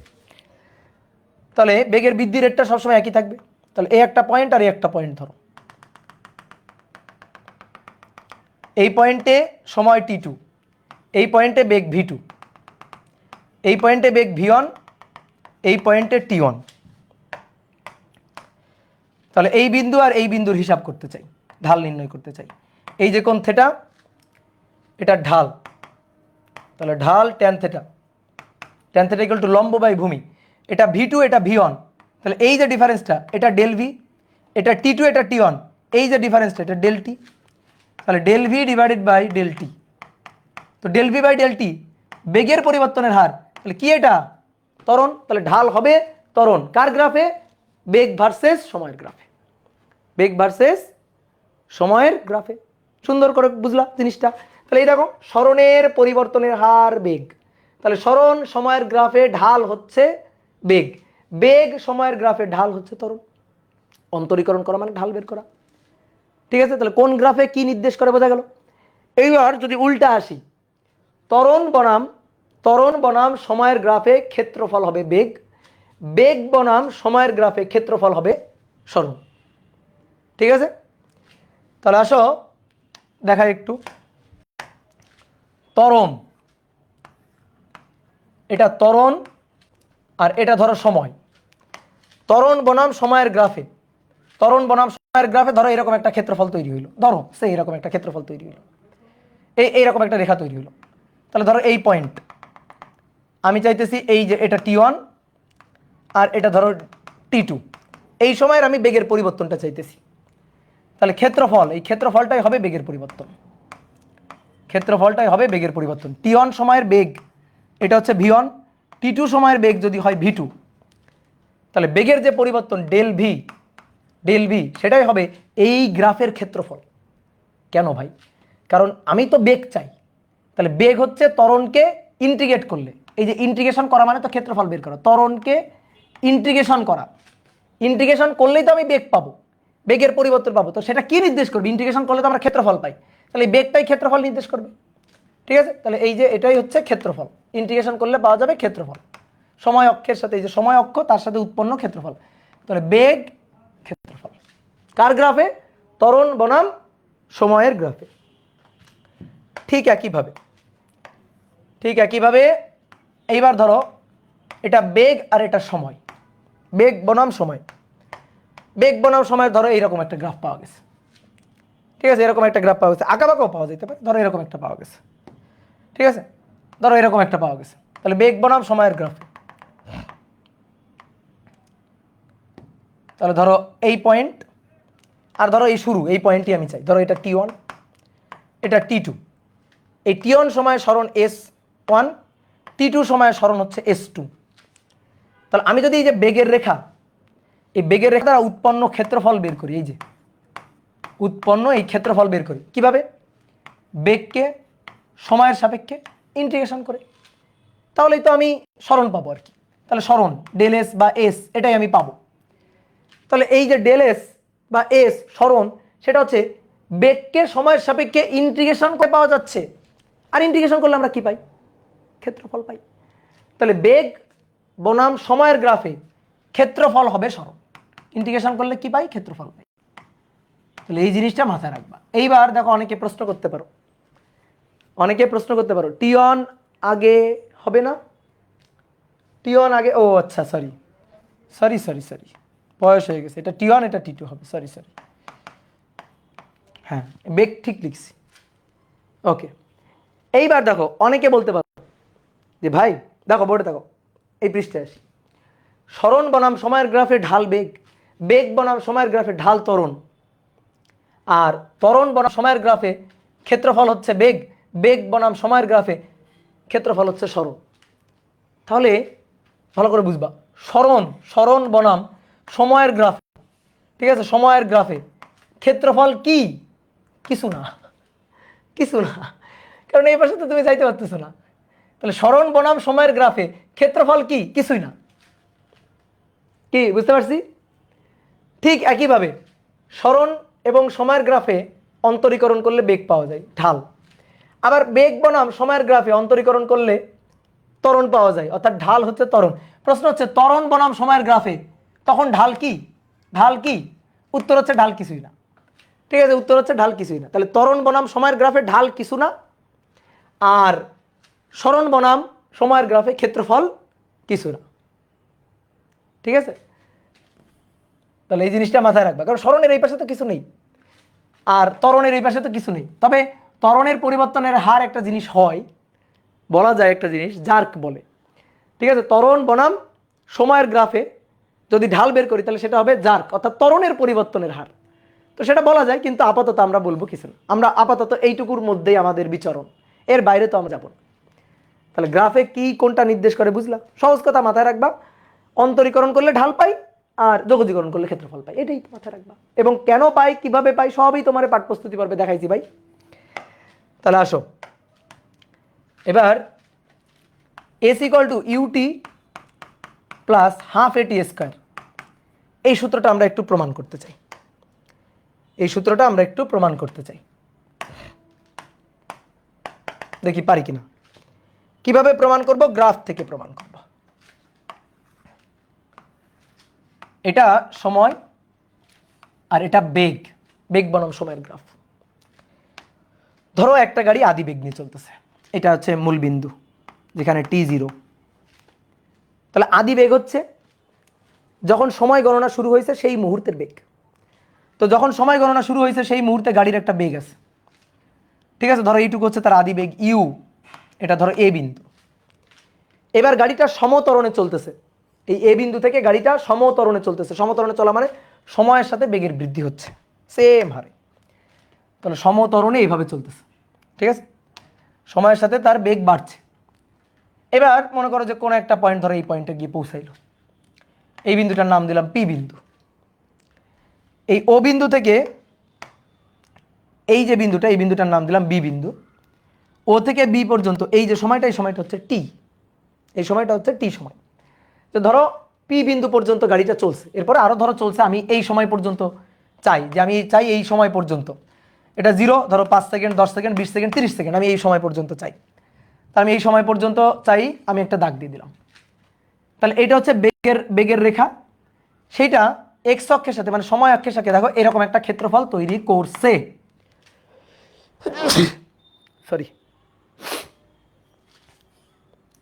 Speaker 1: তাহলে বেগের বৃদ্ধি রেটটা সবসময় একই থাকবে। তাহলে এই একটা পয়েন্ট আর এই একটা পয়েন্ট ধরো, এই পয়েন্টে সময় t2, এই পয়েন্টে বেগ v2, এই পয়েন্টে বেগ v1, এই পয়েন্টে t1। তাহলে এই বিন্দু আর এই বিন্দুর হিসাব করতে চাই, ঢাল নির্ণয় করতে চাই। এই যে কোণ থিটা, এটা ঢাল, তাহলে ঢাল tan theta, tan theta equal to লম্ব বাই ভূমি। এটা v2, এটা v1, তাহলে এই যে ডিফারেন্সটা এটা ডেল ভি, এটা t2, এটা t1, এই যে ডিফারেন্সটা এটা ডেল টি, তাহলে del V divided by del T. তো del V by del T বেগের পরিবর্তনের হার, তাহলে কি এটা ত্বরণ, তাহলে ঢাল হবে ত্বরণ। কার গ্রাফে? বেগ ভার্সেস সময়ের গ্রাফে, বেগ ভার্সেস সময়ের গ্রাফে। সুন্দর করে বুঝলা জিনিসটা। তাহলে এই দেখো সরণের পরিবর্তনের হার বেগ, তাহলে সরণ সময়ের গ্রাফে ঢাল হচ্ছে বেগ, বেগ সময়ের গ্রাফে ঢাল হচ্ছে ত্বরণ। অন্তরীকরণ করা মানে ঢাল বের করা। ঠিক আছে, তাহলে কোন গ্রাফে কি নির্দেশ করে বোঝা গেল। এইবার যদি উল্টা আসি, ত্বরণ বনাম সময়ের গ্রাফে ক্ষেত্রফল হবে বেগ, বেগ বনাম সময়ের গ্রাফে ক্ষেত্রফল হবে সরণ। ঠিক আছে, তাহলে আসো দেখা একটু। ত্বরণ, এটা ত্বরণ আর এটা ধরো সময়। ত্বরণ বনাম সময়ের গ্রাফে, ত্বরণ বনাম সময়ের গ্রাফে ধরো এরকম একটা ক্ষেত্রফল তৈরি হইলো, ধরো সেই এরকম একটা ক্ষেত্রফল তৈরি হইলো, এইরকম একটা রেখা তৈরি হলো। তাহলে ধরো এই পয়েন্ট আমি চাইতেছি এই যে এটা t1 আর এটা ধরো t2, এই সময়ের আমি বেগের পরিবর্তনটা চাইতেছি। তাহলে ক্ষেত্রফল, এই ক্ষেত্রফলটাই হবে বেগের পরিবর্তন, ক্ষেত্রফলটাই হবে বেগের পরিবর্তন। t1 সময়ের বেগ এটা হচ্ছে v1, t2 সময়ের বেগ যদি হয় v2, তাহলে বেগের যে পরিবর্তন ডেল ভি সেটাই হবে এই গ্রাফের ক্ষেত্রফল। কেন ভাই? কারণ আমি তো বেগ চাই, তাহলে বেগ হচ্ছে ত্বরণকে ইন্টিগ্রেট করলে, এই যে ইন্টিগ্রেশন করা মানে তো ক্ষেত্রফল বের করা, ত্বরণকে ইন্টিগ্রেশন করা, ইন্টিগ্রেশন করলেই তো আমি বেগ পাবো, বেগের পরিবর্তন পাবো। তো সেটা কি নির্দেশ করবে? ইন্টিগ্রেশন করলে তো আমরা ক্ষেত্রফল পাই, তাহলে এই বেগটাই ক্ষেত্রফল নির্দেশ করবে। ঠিক আছে, তাহলে এই যে এটাই হচ্ছে ক্ষেত্রফল, ইন্টিগ্রেশন করলে পাওয়া যাবে ক্ষেত্রফল। সময় অক্ষের সাথে এই যে সময় অক্ষ তার সাথে উৎপন্ন ক্ষেত্রফল, তাহলে বেগ ক্ষেত্রফল কার গ্রাফে? ত্বরণ বনাম সময়ের গ্রাফে। ঠিক একইভাবে এইবার ধরো এটা বেগ আর এটা সময়, বেগ বনাম সময়, বেগ বনাম সময় ধরো এইরকম একটা গ্রাফ পাওয়া গেছে। ঠিক আছে, এরকম একটা গ্রাফ পাওয়া গেছে, আঁকাবাঁকাও পাওয়া যেতে পারে, ধরো এরকম একটা পাওয়া গেছে। ঠিক আছে, ধরো এরকম একটা পাওয়া গেছে, তাহলে বেগ বনাম সময়ের গ্রাফে। তাহলে ধরো এই পয়েন্ট আর ধরো এই শুরু, এই পয়েন্টটি আমি চাই। ধরো এটা t1, এটা t2, এই t1 সময় সরণ s1, t2 সময় সরণ হচ্ছে s2। তাহলে আমি যদি এই যে বেগের রেখা, এই বেগের রেখা দ্বারা উৎপন্ন ক্ষেত্রফল বের করি, এই যে উৎপন্ন এই ক্ষেত্রফল বের করি কিভাবে? বেগকে সময়ের সাপেক্ষে ইন্টিগ্রেশন করে, তাহলেই তো আমি সরণ পাবো আর কি। তাহলে সরণ ডেল এস বা এস এটাই আমি পাবো। তাহলে এই যে ডেল এস বা এস সরণ, সেটা হচ্ছে বেগকে সময়ের সাপেক্ষে ইন্টিগ্রেশন করে পাওয়া যাচ্ছে, আর ইন্টিগ্রেশন করলে আমরা কি পাই? ক্ষেত্রফল পাই। তাহলে বেগ বনাম সময়ের গ্রাফে ক্ষেত্রফল হবে সরণ, ইন্টিগ্রেশন করলে কি পাই? ক্ষেত্রফল পাই। তাহলে এই জিনিসটা মাথায় রাখবা। এইবার দেখো অনেকে প্রশ্ন করতে পারো, t1 আগে হবে না? t1 আগে, ও আচ্ছা সরি, বয়স হয়ে গেছে, এটা t1 এটা t2 হবে, সরি। হ্যাঁ, বেগ ঠিক লিখছি, ওকে। এইবার দেখো অনেকে বলতে পারো যে ভাই দেখো বোর্ডে দেখো, এই পৃষ্ঠায় আসি, সরণ বনাম সময়ের গ্রাফে ঢাল বেগ, বেগ বনাম সময়ের গ্রাফে ঢাল ত্বরণ, আর ত্বরণ বনাম সময়ের গ্রাফে ক্ষেত্রফল হচ্ছে বেগ, বেগ বনাম সময়ের গ্রাফে ক্ষেত্রফল হচ্ছে সরণ। তাহলে ভালো করে বুঝবা, সরণ বনাম সময়ের গ্রাফে, ঠিক আছে, সময়ের গ্রাফে ক্ষেত্রফল কি? কিছু না, কারণ এই পাশে তো তুমি যাইতে পারতেছো না। তাহলে সরণ বনাম সময়ের গ্রাফে ক্ষেত্রফল কি? কিছুই না। কি বুঝতে পারছি? ঠিক একইভাবে সরণ এবং সময়ের গ্রাফে অন্তরীকরণ করলে বেগ পাওয়া যায়, ঢাল। আবার বেগ বনাম সময়ের গ্রাফে অন্তরীকরণ করলে ত্বরণ পাওয়া যায়, অর্থাৎ ঢাল হচ্ছে ত্বরণ। প্রশ্ন হচ্ছে ত্বরণ বনাম সময়ের গ্রাফে তখন ঢাল কি? ঢাল কি? উত্তর হচ্ছে ঢাল কিছুই না। ঠিক আছে, উত্তর হচ্ছে ঢাল কিছুই না। তাহলে ত্বরণ বনাম সময়ের গ্রাফে ঢাল কিছু না, আর সরণ বনাম সময়ের গ্রাফে ক্ষেত্রফল কিছু না। ঠিক আছে, তাহলে এই জিনিসটা মাথায় রাখবা, কারণ সরণের এই পাশে তো কিছু নেই আর ত্বরণের এই পাশে তো কিছু নেই। তবে ত্বরণের পরিবর্তনের হার একটা জিনিস হয়, বলা যায় একটা জিনিস জার্ক বলে। ঠিক আছে, ত্বরণ বনাম সময়ের গ্রাফে যদি ঢাল বের করি তাহলে সেটা হবে জার্ক, অর্থাৎ ত্বরণের পরিবর্তনের হার। তো সেটা বলা যায়, কিন্তু আপাতত আমরা বলবো কিছু না, আমরা আপাতত এইটুকুর মধ্যেই আমাদের বিচরণ, এর বাইরে তো আমরা যাব না। তাহলে গ্রাফে কি কোনটা নির্দেশ করে বুঝলাম? সহজ কথা মাথায় রাখবা, অন্তরীকরণ করলে ঢাল পাই আর যোগজীকরণ করলে ক্ষেত্রফল পাই, এটাই মাথায় রাখবা। এবং কেন পাই, কিভাবে পাই, সবই তোমার পাঠ প্রস্তুতি পর্বে দেখাইছি ভাই। তাহলে আসো এবার S equal to UT plus half এটি স্কোয়ার, এই সূত্রটা আমরা একটু প্রমাণ করতে চাই। এই সূত্রটা আমরা একটু প্রমাণ করতে চাই, দেখি পারি কিনা। কিভাবে প্রমাণ করব? গ্রাফ থেকে প্রমাণ করব। এটা সময় আর এটা বেগ, বেগ বনাম সময়ের গ্রাফ। ধরো একটা গাড়ি আদি বেগ নিয়ে চলতেছে, এটা হচ্ছে মূল বিন্দু যেখানে t0। তাহলে আদি বেগ হচ্ছে যখন সময় গণনা শুরু হয়েছে সেই মুহূর্তের বেগ। তো যখন সময় গণনা শুরু হয়েছে সেই মুহূর্তে গাড়ির একটা বেগ আছে। ঠিক আছে, ধরো এইটুকু হচ্ছে তার আদি বেগ ইউ, এটা ধরো এ বিন্দু। এবার গাড়িটা সমতরণে চলতেছে, এই এ বিন্দু থেকে গাড়িটা সমতরণে চলতেছে। সমতরণে চলা মানে সময়ের সাথে বেগের বৃদ্ধি হচ্ছে সেম হারে। তাহলে সমতরণে এইভাবে চলতেছে। ঠিক আছে, সময়ের সাথে তার বেগ বাড়ছে। এবার মনে করো যে কোনো একটা পয়েন্ট, ধরো এই পয়েন্টে গিয়ে পৌঁছাইলো, এই বিন্দুটার নাম দিলাম পি বিন্দু। এই ও বিন্দু থেকে এই যে বিন্দুটা, এই বিন্দুটার নাম দিলাম বি বিন্দু। ও থেকে বি পর্যন্ত এই যে সময়টা, এই সময়টা হচ্ছে টি, এই সময়টা হচ্ছে টি সময়। তো ধরো পি বিন্দু পর্যন্ত গাড়িটা চলছে, এরপরে আরও ধরো চলছে, আমি এই সময় পর্যন্ত চাই, যে আমি চাই এই সময় পর্যন্ত, এটা 0, ধরো 5 সেকেন্ড, 10 সেকেন্ড, 20 সেকেন্ড, 30 সেকেন্ড, আমি এই সময় পর্যন্ত চাই। তা আমি এই সময় পর্যন্ত চাই, আমি একটা দাগ দিয়ে দিলাম। তাহলে এটা হচ্ছে বেগের রেখা, সেইটা এক্স অক্ষের সাথে মানে সময় অক্ষের সাথে দেখো এরকম একটা ক্ষেত্রফল তৈরি করছে। সরি,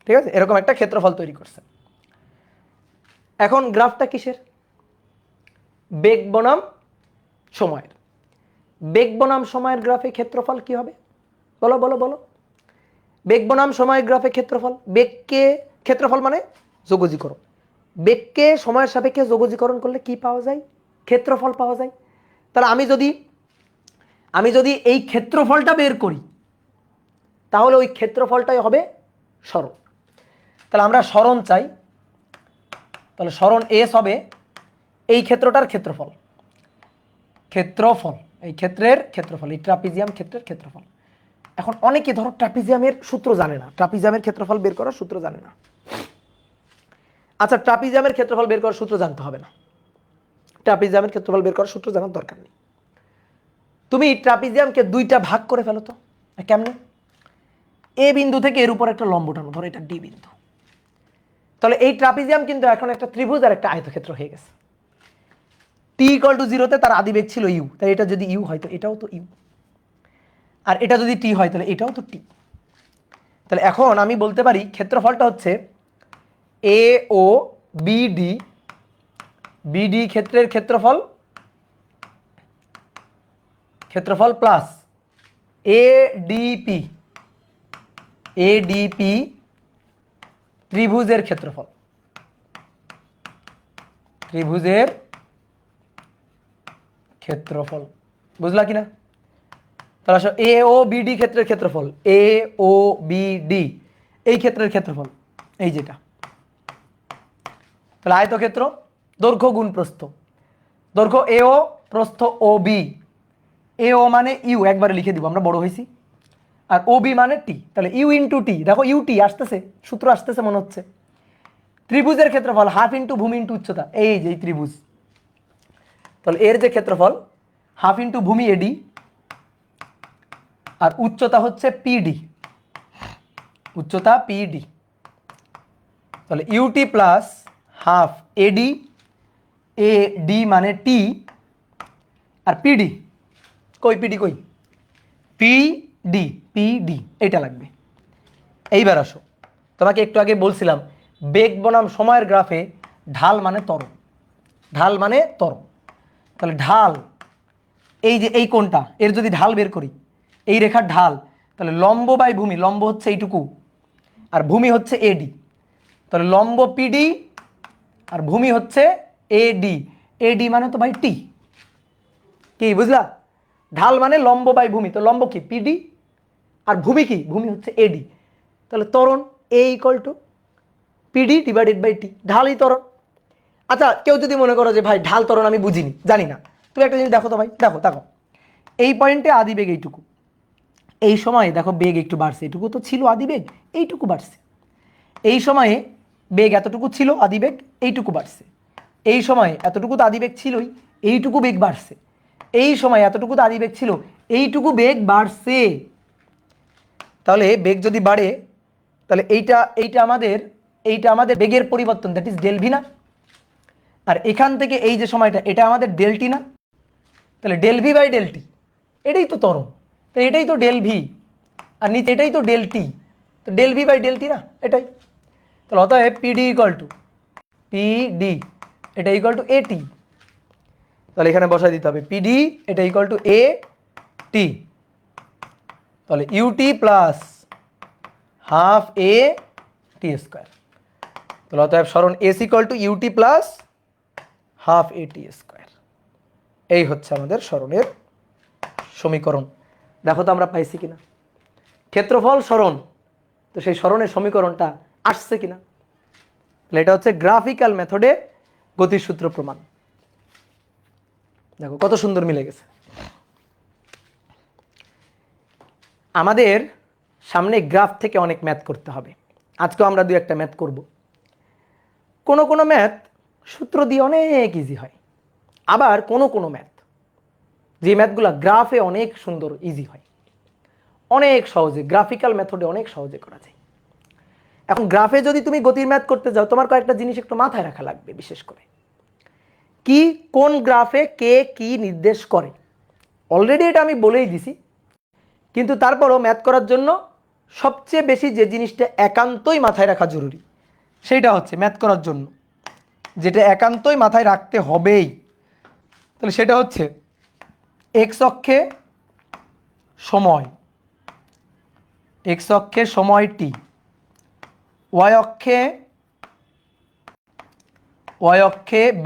Speaker 1: ঠিক আছে, এরকম একটা ক্ষেত্রফল তৈরি করছে। এখন গ্রাফটা কিসের? বেগ বনাম সময়ের। বেগ বনাম সময়ের গ্রাফে ক্ষেত্রফল কি হবে? বলো বলো বলো। বেগ বনাম সময়ের গ্রাফে ক্ষেত্রফল, বেগকে ক্ষেত্রফল মানে যোগজীকরণ, বেগকে সময়ের সাপেক্ষে যোগজীকরণ করলে কি পাওয়া যায়? ক্ষেত্রফল পাওয়া যায়। তাহলে আমি যদি এই ক্ষেত্রফলটা বের করি তাহলে ওই ক্ষেত্রফলটাই হবে সরণ। তাহলে আমরা সরণ চাই, তাহলে সরণ এস হবে এই ক্ষেত্রটার ক্ষেত্রফল, ক্ষেত্রফল এই ক্ষেত্রের ক্ষেত্রফল, এই ট্রাপিজিয়াম ক্ষেত্রের ক্ষেত্রফল। এখন অনেকে ধরো ট্রাপিজিয়ামের সূত্র জানে না, ট্রাপিজিয়ামের ক্ষেত্রফল বের করার সূত্র জানে না। আচ্ছা, ট্রাপিজিয়ামের ক্ষেত্রফল বের করার সূত্র জানতে হবে না, ট্রাপিজিয়ামের ক্ষেত্রফল বের করার সূত্র জানার দরকার নেই। তুমি ট্রাপিজিয়ামকে দুইটা ভাগ করে ফেলো তো। কেমনে? এ বিন্দু থেকে এর উপর একটা লম্ব টানো, ধরো এটা ডি বিন্দু। তাহলে এই ট্রাপিজিয়াম কিন্তু এখন একটা ত্রিভুজ আর একটা আয়তক্ষেত্র হয়ে গেছে। টি ইকুয়াল টু 0-তে তার আদি বেগ ছিল ইউ, তাই এটা যদি ইউ হয় তো এটাও তো ইউ, আর এটা যদি টি হয় তাহলে এটাও তো টি। তাহলে এখন আমি বলতে পারি ক্ষেত্রফলটা হচ্ছে এ ও বিডি, বিডি ক্ষেত্রের ক্ষেত্রফল, ক্ষেত্রফল প্লাস এডিপি, এডিপি ত্রিভুজের ক্ষেত্রফল, ত্রিভুজের ক্ষেত্রফল। বুঝলা কিনা? তাহলে আসো এ ও বিডি ক্ষেত্রের ক্ষেত্রফল, এ ও বিডি এই ক্ষেত্রের ক্ষেত্রফল, এই যেটা। তাহলে আয়তক্ষেত্র, দৈর্ঘ্য গুণ প্রস্থ, দৈর্ঘ্য এ ও, প্রস্থ ও বি। এ ও মানে ইউ, একবারে লিখে দিব, আমরা বড় হয়েছি। আর ও বি মানে টি, তাহলে ইউ ইন্টু টি, দেখো ইউ টি আসতেছে, সূত্র আসতেছে মনে হচ্ছে। ত্রিভুজের ক্ষেত্রফল হাফ ইন্টু ভূমি ইন্টু উচ্চতা, এই যে ত্রিভুজ, তাহলে এর যে ক্ষেত্রফল হাফ ইন্টু ভূমি এডি আর উচ্চতা হচ্ছে পিডি, উচ্চতা পিডি। তাহলে ইউটি প্লাস হাফ এডি, এডি মানে টি, আর পিডি কই, পিডি কই, পিডি, পিডি এটা লাগবে। এইবার আসো, তোমাকে একটু আগে বলছিলাম বেগ বনাম সময়ের গ্রাফে ঢাল মানে ত্বরণ, ঢাল মানে ত্বরণ। তাহলে ঢাল, এই যে এই কোণটা, এর যদি ঢাল বের করি, এই রেখার ঢাল, তাহলে লম্ব বাই ভূমি, লম্ব হচ্ছে এইটুকু আর ভূমি হচ্ছে এডি। তাহলে লম্ব পিডি আর ভূমি হচ্ছে এডি, এডি মানে তো ভাই টি, কি বুঝলা? ঢাল মানে লম্ব বাই ভূমি, তো লম্ব কি পিডি আর ভূমি কি, ভূমি হচ্ছে এডি। তাহলে ত্বরণ A equal to PD divided by T, ঢালই ত্বরণ। আচ্ছা, কেউ যদি মনে করো যে ভাই ঢাল ত্বরণ আমি বুঝিনি, জানি না, তুমি একটা জিনিস দেখো তো ভাই, দেখো দেখো এই পয়েন্টে আদি বেগ এইটুকু, এই সময়ে দেখো বেগ একটু বাড়ছে, এটুকু তো ছিল আদি বেগ, এইটুকু বাড়ছে। এই সময়ে বেগ এতটুকু ছিল, আদি বেগ এইটুকু বাড়ছে। এই সময়ে এতটুকু তো আদি বেগ ছিলই, এইটুকু বেগ বাড়ছে। এই সময় এতটুকু তো আদি বেগ ছিল, এইটুকু বেগ বাড়ছে। তাহলে বেগ যদি বাড়ে, তাহলে এইটা এইটা আমাদের বেগের পরিবর্তন, দ্যাট ইজ ডেল ভি না? আর এখান থেকে এই যে সময়টা, এটা আমাদের ডেল টি না? তাহলে del V by del T, এটাই তো ত্বরণ, তো এটাই তো ডেল ভি, আর নিচে এটাই তো ডেল টি, তো del V by del T না, এটাই। তাহলে অতএব পিডি ইকুয়াল টু পিডি, এটা ইকুয়াল টু এ টি। তাহলে এখানে বসাই দিতে হবে পিডি, এটা ইকুয়াল টু এ টি। তাহলে U T plus half A T square. তাহলে অতএব সরণ S equal to UT plus half A T square. এই হচ্ছে আমাদের সরণের সমীকরণ। দেখো তো আমরা পাইছি কিনা, ক্ষেত্রফল সরণ, তো সেই সরণের সমীকরণটা আসছে কিনা। তাহলে এটা হচ্ছে গ্রাফিক্যাল মেথডে গতির সূত্র প্রমাণ। দেখো কত সুন্দর মিলে গেছে। আমাদের সামনে গ্রাফ থেকে অনেক ম্যাথ করতে হবে, আজকেও আমরা দুই একটা ম্যাথ করব। কোনো কোনো ম্যাথ সূত্র দিয়ে অনেক ইজি হয়, আবার কোনো কোনো ম্যাথ, যে ম্যাথগুলো গ্রাফে অনেক সুন্দর ইজি হয়, অনেক সহজে গ্রাফিক্যাল মেথডে অনেক সহজে করা যায়। এখন গ্রাফে যদি তুমি গতির ম্যাথ করতে যাও, তোমার কয়েকটা জিনিস একটু মাথায় রাখা লাগবে, বিশেষ করে কি, কোন গ্রাফে কে কি নির্দেশ করে। অলরেডি এটা আমি বলেই দিছি, কিন্তু তারপরও ম্যাথ করার জন্য সবচেয়ে বেশি যে জিনিসটা একান্তই মাথায় রাখা জরুরি, সেইটা হচ্ছে ম্যাথ করার জন্য যেটা একান্তই মাথায় রাখতে হবেই, তাহলে সেটা হচ্ছে এক্স অক্ষে সময়, এক্স অক্ষে সময় টি, ওয়াই অক্ষে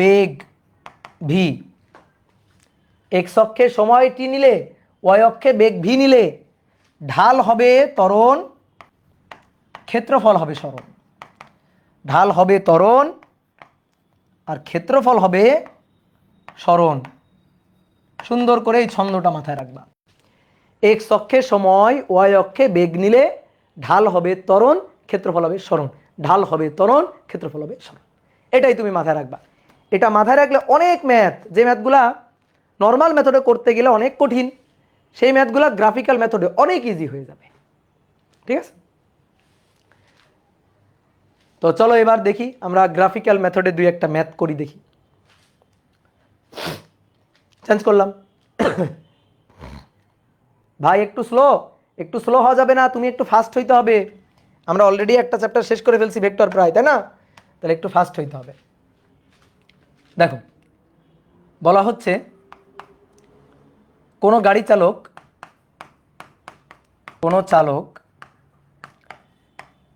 Speaker 1: বেগ ভি। এক্স অক্ষে সময় টি নিলে, ওয়াই অক্ষে বেগ ভি নিলে, ঢাল হবে ত্বরণ, ক্ষেত্রফল হবে সরণ। ঢাল হবে ত্বরণ আর ক্ষেত্রফল হবে সরণ। সুন্দর করে এই ছন্দটা মাথায় রাখবা। এক্স অক্ষে সময়, ওয়াই অক্ষে বেগ নিলে ঢাল হবে ত্বরণ, ক্ষেত্রফল হবে সরণ। ঢাল হবে ত্বরণ, ক্ষেত্রফল হবে সরণ। এটাই তুমি মাথায় রাখবা। এটা মাথায় রাখলে অনেক ম্যাথ, যে ম্যাথগুলা নর্মাল মেথডে করতে গেলে অনেক কঠিন, সেই ম্যাথগুলা গ্রাফিক্যাল মেথডে অনেক ইজি হয়ে যাবে। ঠিক আছে? তো চলো এবার দেখি আমরা গ্রাফিক্যাল মেথডে দুই একটা ম্যাথ করি, দেখি। চেঞ্জ করলাম। ভাই একটু স্লো হওয়া যাবে না, তুমি একটু ফাস্ট হইতে হবে। আমরা অলরেডি একটা চ্যাপ্টার শেষ করে ফেলছি ভেক্টর প্রায়, তাই না? তাহলে একটু ফাস্ট হইতে হবে। দেখো বলা হচ্ছে কোনো গাড়ি চালক, কোনো চালক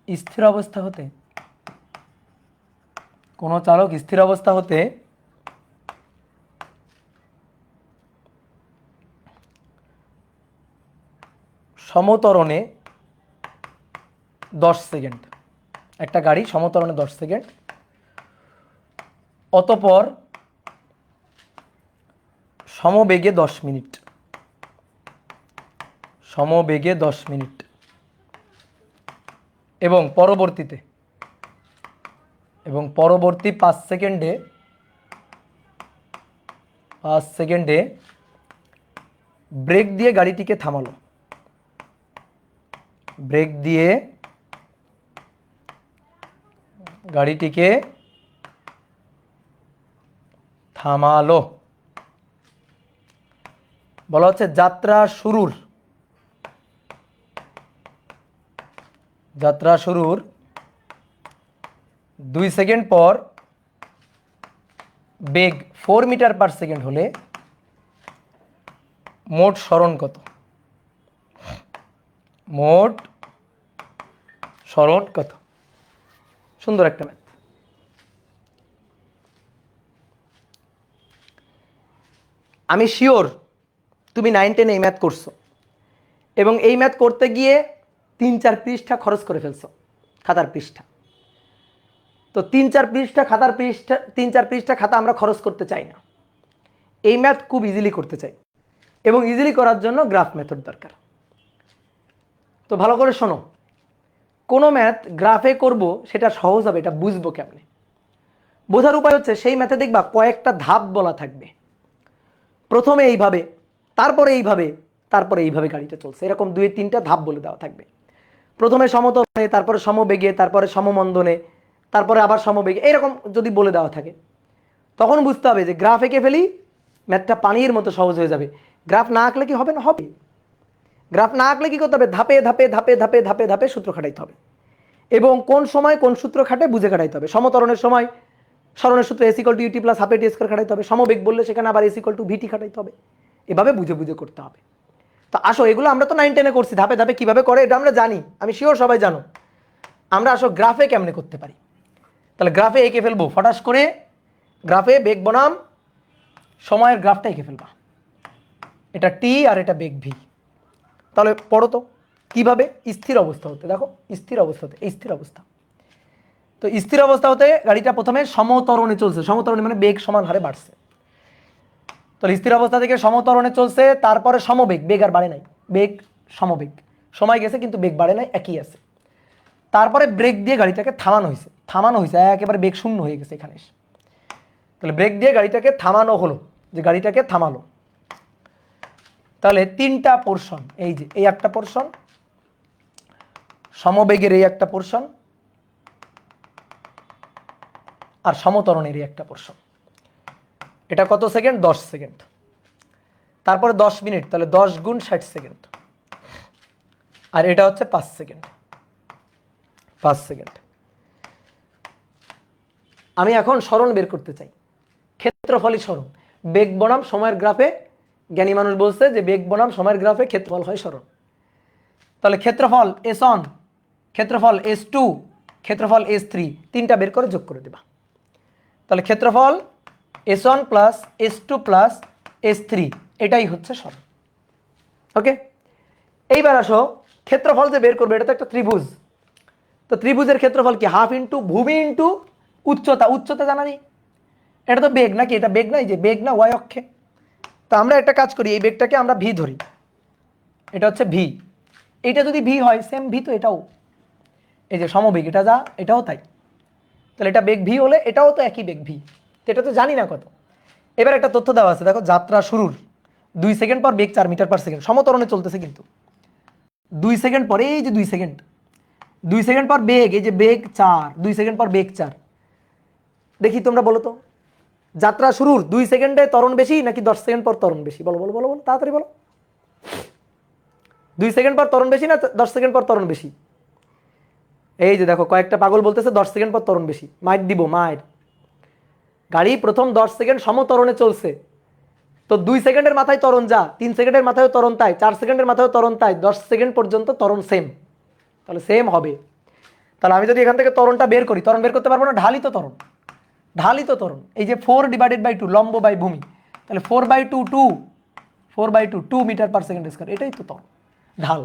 Speaker 1: স্থির অবস্থা হতে, কোনো চালক স্থির অবস্থা হতে সমতরণে 10 সেকেন্ড, একটা গাড়ি সমতরণে 10 সেকেন্ড, অতঃপর সমবেগে 10 মিনিট, সমবেগে 10 মিনিট, এবং পরবর্তী 5 সেকেন্ডে ব্রেক দিয়ে গাড়িটিকে থামালো। ব্রেক দিয়ে গাড়িটিকে থামালো। বলা হচ্ছে যাত্রা শুরুর 2 সেকেন্ড পর বেগ 4 মিটার পার সেকেন্ড হলে মোট সরণ কত? মোট সরণ কত? সুন্দর একটা ম্যাথ। আমি শিওর তুমি 9-10 এই ম্যাথ করছো এবং এই ম্যাথ করতে গিয়ে 3-4 পৃষ্ঠা খরচ করে ফেলছো, খাতার পৃষ্ঠা। তো 3-4 পৃষ্ঠা খাতা আমরা খরচ করতে চাই না। এই ম্যাথ খুব ইজিলি করতে চাই এবং ইজিলি করার জন্য গ্রাফ মেথড দরকার। তো ভালো করে শোনো, কোনো ম্যাথ গ্রাফে করব সেটা সহজ হবে, এটা বুঝবো কেমনে? বোঝার উপায় হচ্ছে সেই ম্যাথে দেখবা কয়েকটা ধাপ বলা থাকবে। প্রথমে এইভাবে, তারপরে এইভাবে, তারপরে এইভাবে গাড়িটা চলছে, এরকম 2-3টা ধাপ বলে দেওয়া থাকবে। প্রথমে সমতলে, তারপরে সমবেগে, তারপরে সমমন্দনে, তারপরে আবার সমবেগে, এরকম যদি বলে দেওয়া থাকে তখন বুঝতে হবে যে গ্রাফ এঁকে ফেলি, ম্যাথটা পানির মতো সহজ হয়ে যাবে। গ্রাফ না আঁকলে কি হবে? না, হবে। গ্রাফ না আঁকলে কি করতে হবে? ধাপে ধাপে ধাপে ধাপে ধাপে ধাপে সূত্র খাটাইতে হবে এবং কোন সময় কোন সূত্র খাটে বুঝে খাটাইতে হবে। সমতরণের সময় সরণের সূত্র s = ut + হাফ at² খাটাইতে হবে। সমবেগ বললে সেখানে আবার s = vt খাটাইতে হবে। এভাবে বুঝে বুঝে করতে হবে। তো আসো, এগুলো আমরা তো 9-10-এ করছি, ধাপে ধাপে কিভাবে করে এটা আমরা জানি, আমি শিওর সবাই জানো। আমরা আসো গ্রাফে কেমনে করতে পারি। তাহলে গ্রাফে এঁকে ফেলবো ফটাস করে। গ্রাফে বেগ বনাম সময়ের গ্রাফটা এঁকে ফেলবা। এটা টি আর এটা বেগ ভি। তাহলে পড়ো তো কিভাবে। স্থির অবস্থা হতে, দেখো স্থির অবস্থা হতে, এই স্থির অবস্থা। তো স্থির অবস্থা হতে গাড়িটা প্রথমে সমতরণে চলছে, সমতরণে মানে বেগ সমান হারে বাড়ছে। তো স্থির অবস্থা থেকে সমতরণে চলছে, তারপরে সমবেগ, বেগ আর বাড়ে নাই, বেগ সমবেগ, সময় গেছে কিন্তু বেগ বাড়ে নাই, একই আছে। তারপরে ব্রেক দিয়ে গাড়িটাকে থামানো হয়েছে, একেবারে বেগ শূন্য হয়ে গেছে এখানে এসে। তাহলে ব্রেক দিয়ে গাড়িটাকে থামানো হলো, যে গাড়িটাকে থামালো। তাহলে 3টা পোর্শন, এই যে এই একটা পোর্শন, সমবেগের এই একটা পোর্শন, আর সমতরণের এই একটা পোর্শন। এটা কত সেকেন্ড? 10 সেকেন্ড। তারপরে 10 মিনিট, তাহলে 10 × 60 সেকেন্ড। আর এটা হচ্ছে 5 সেকেন্ড। 5 সেকেন্ড। আমি এখন সরণ বের করতে চাই, ক্ষেত্রফলই সরণ। বেগ বনাম সময়ের গ্রাফে জ্ঞানী মানুষ বলছে যে বেগ বনাম সময়ের গ্রাফে ক্ষেত্রফল হয় সরণ। তাহলে ক্ষেত্রফল s1, ক্ষেত্রফল s2, ক্ষেত্রফল s3, 3টা বের করে যোগ করে দেবা। তাহলে ক্ষেত্রফল s1 + s2 + s3, এটাই হচ্ছে সরণ। ওকে, এইবার আসো ক্ষেত্রফল যে বের করবে, এটা তো একটা ত্রিভুজ। তো ত্রিভুজের ক্ষেত্রফল কি? হাফ ইন্টু ভূমি ইন্টু উচ্চতা। উচ্চতা জানা নেই, এটা তো বেগ নাকি? এটা বেগ নাই, যে বেগ না ওয়াই অক্ষে। তো আমরা একটা কাজ করি, এই বেগটাকে আমরা ভি ধরি, এটা হচ্ছে ভি। এটা যদি ভি হয়, সেম ভি তো এটাও, এই যে সমবেগ, এটা যা এটাও তাই। তাহলে এটা বেগ ভি হলে এটাও তো একই বেগ ভি, এটা তো জানি না কত। এবার একটা তথ্য দেওয়া আছে, দেখো যাত্রা শুরুর 2 সেকেন্ড পর বেগ 4 মিটার পার সেকেন্ড, সমতরণে চলতেছে কিন্তু 2 সেকেন্ড পরে, এই যে 2 সেকেন্ড, 2 সেকেন্ড পর বেগ, এই যে বেগ 4, 2 সেকেন্ড পর বেগ 4। দেখি তোমরা বলো তো, যাত্রা শুরুর 2 সেকেন্ডে ত্বরণ বেশি নাকি 10 সেকেন্ড পর ত্বরণ বেশি? বলো বলো বলো বলো, তাড়াতাড়ি বলো। 2 সেকেন্ড পর ত্বরণ বেশি না 10 সেকেন্ড পর ত্বরণ বেশি? এই যে দেখো কয়েকটা পাগল বলতেছে 10 সেকেন্ড পর ত্বরণ বেশি। মাইর দিব, মায়ের। গাড়ি প্রথম 10 সেকেন্ড সমতরণে চলছে, তো 2 সেকেন্ডের মাথায় ত্বরণ যা, 3 সেকেন্ডের মাথায় ত্বরণ তাই, 4 সেকেন্ডের মাথায় ত্বরণ তাই, 10 সেকেন্ড পর্যন্ত ত্বরণ সেম। তাহলে সেম হবে। তাহলে আমি যদি এখান থেকে ত্বরণটা বের করি, ত্বরণ বের করতে পারবো না, ঢালিত ত্বরণ। ঢালিত ত্বরণ, এই যে 4/2, লম্ব বাই ভূমি, তাহলে 4/2 2, 4/2 2 মিটার পার সেকেন্ড স্কয়ার, এটাই তো ত্বরণ, ঢাল।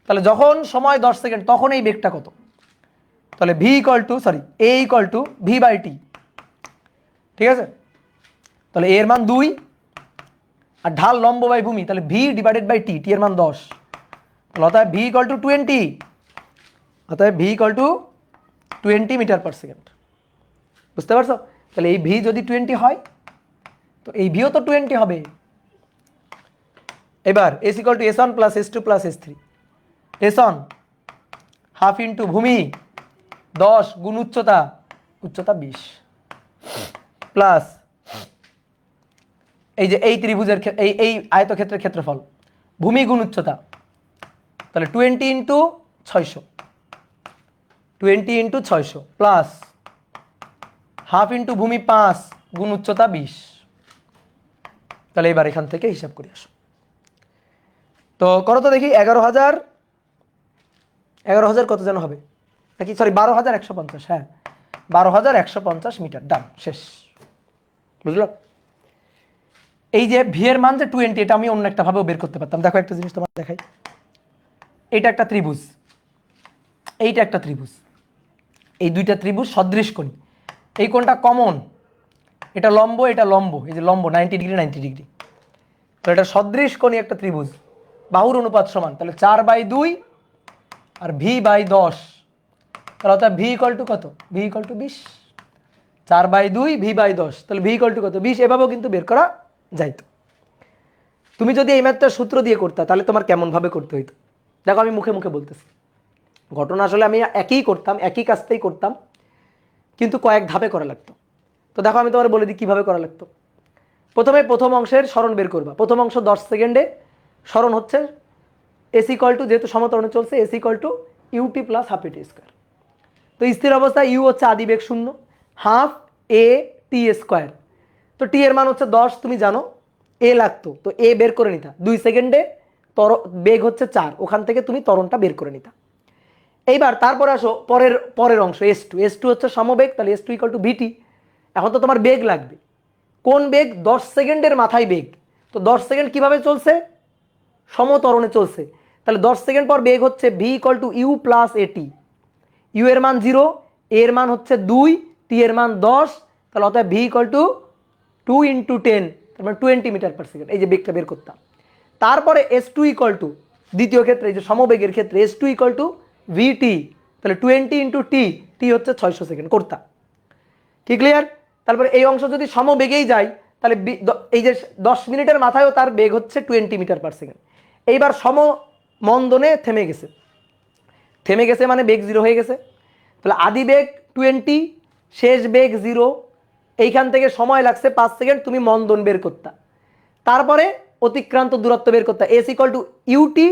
Speaker 1: তাহলে যখন সময় 10 সেকেন্ড, তখন এই বেগটা কত? তাহলে a = v/t, ঠিক আছে? তাহলে এর মান 2 আর ঢাল লম্ব বাই ভূমি, তাহলে v/t, t এর মান 10। তাহলে অতএব v = 20, অতএব v = 20 মিটার পার সেকেন্ড। বুঝতে পারছো? তাহলে এই v যদি 20 হয়, তো এই ভিও তো 20 হবে। এবার s = s1 + s2 + s3, টেসন half into ভূমি 10 গুণ উচ্চতা, উচ্চতা 20 প্লাস এই যে এই ত্রিভুজের এই আয়তক্ষেত্রের ক্ষেত্রফল ভূমি গুণ উচ্চতা, তাহলে 20 into 600, 20 into 600 plus half into ভূমি 5 গুণ উচ্চতা 20। তাহলে এবার এখান থেকে হিসাব করে আসো। তো করো তো দেখি 11,000 কত যেন হবে নাকি, সরি 12,150, হ্যাঁ 12,150 মিটার। ডান, শেষ। বুঝলো? এই যে ভি এর মান যে 20, এটা আমি অন্য একটা ভাবেও বের করতে পারতাম। দেখো একটা জিনিস তোমার দেখাই, এইটা একটা ত্রিভুজ, এইটা একটা ত্রিভুজ, এই দুইটা ত্রিভুজ সদৃশ কোণী, এই কোণটা কমন, এটা লম্ব, এটা লম্ব, এই যে লম্ব 90 ডিগ্রি 90 ডিগ্রি, তো এটা সদৃশ কোণী একটা ত্রিভুজ, বাহুর অনুপাত সমান, তাহলে 4/2 আর v/10, তাহলে অর্থাৎ ভি ইকুয়াল টু কত, ভি ইকুয়াল টু 20, 4/2 v/10, তাহলে ভি ইকুয়াল টু কত 20। এভাবেও কিন্তু বের করা যাইতো। তুমি যদি এই ম্যাথটা সূত্র দিয়ে করতে তাহলে তোমার কেমন ভাবে করতে হইতো। দেখো আমি মুখে মুখে বলতেছি, ঘটনা আসলে আমি একই করতাম, একই কাজটাই করতাম, কিন্তু কয়েক ধাপে করা লাগতো। তো দেখো আমি তোমার বলে দিই কীভাবে করা লাগতো। প্রথমে প্রথম অংশের সরণ বের করবা। প্রথম অংশ 10 সেকেন্ডে সরণ হচ্ছে এস ইকুয়াল টু, যেহেতু সমতরণে চলছে, S equal to UT plus half এটি স্কোয়ার। তো স্থির অবস্থায় ইউ হচ্ছে আদিবেগ 0, হাফ এ টি স্কোয়ার, তো টি এর মান হচ্ছে 10, তুমি জানো এ লাগতো, তো এ বের করে নিতা 2 সেকেন্ডে, বেগ হচ্ছে 4, ওখান থেকে তুমি ত্বরণটা বের করে নিতা। এইবার তারপরে আসো পরের অংশ S2 হচ্ছে সমবেগ, তাহলে S2 ইকুয়াল টু ভিটি। এখন তো তোমার বেগ লাগবে, কোন বেগ, 10 সেকেন্ডের মাথায় বেগ, তো 10 সেকেন্ড কিভাবে চলছে, সমতরণে চলছে, তাহলে 10 সেকেন্ড পর বেগ হচ্ছে V equal to U plus A T. U এর মান 0, এ এর মান হচ্ছে 2, টি এর মান 10, তাহলে অতএব ভি ইকুয়াল টু 2 ইন্টু 10, তার মানে 20 মিটার পার সেকেন্ড। এই যে বেগটা বের করতাম। তারপরে S2 ইকুয়াল টু, দ্বিতীয় ক্ষেত্রে এই যে সমবেগের ক্ষেত্রে S2 ইকুয়াল টু ভিটি, তাহলে 20 ইন্টু টি, টি হচ্ছে 600 সেকেন্ড করতাম। কি ক্লিয়ার? তারপরে এই অংশ যদি সমবেগেই যায়, তাহলে এই যে 10 মিনিটের মাথায়ও তার বেগ হচ্ছে 20 মিটার পার সেকেন্ড। এইবার সমমন্দনে থেমে গেছে, থেমে গেছে মানে বেগ 0 হয়ে গেছে, তাহলে আদি বেগ 20, শেষ বেগ 0, এইখান থেকে সময় লাগছে 5 সেকেন্ড, তুমি মন্দন বের করতা। তারপরে অতিক্রান্ত দূরত্ব বের করতা, S equal to U T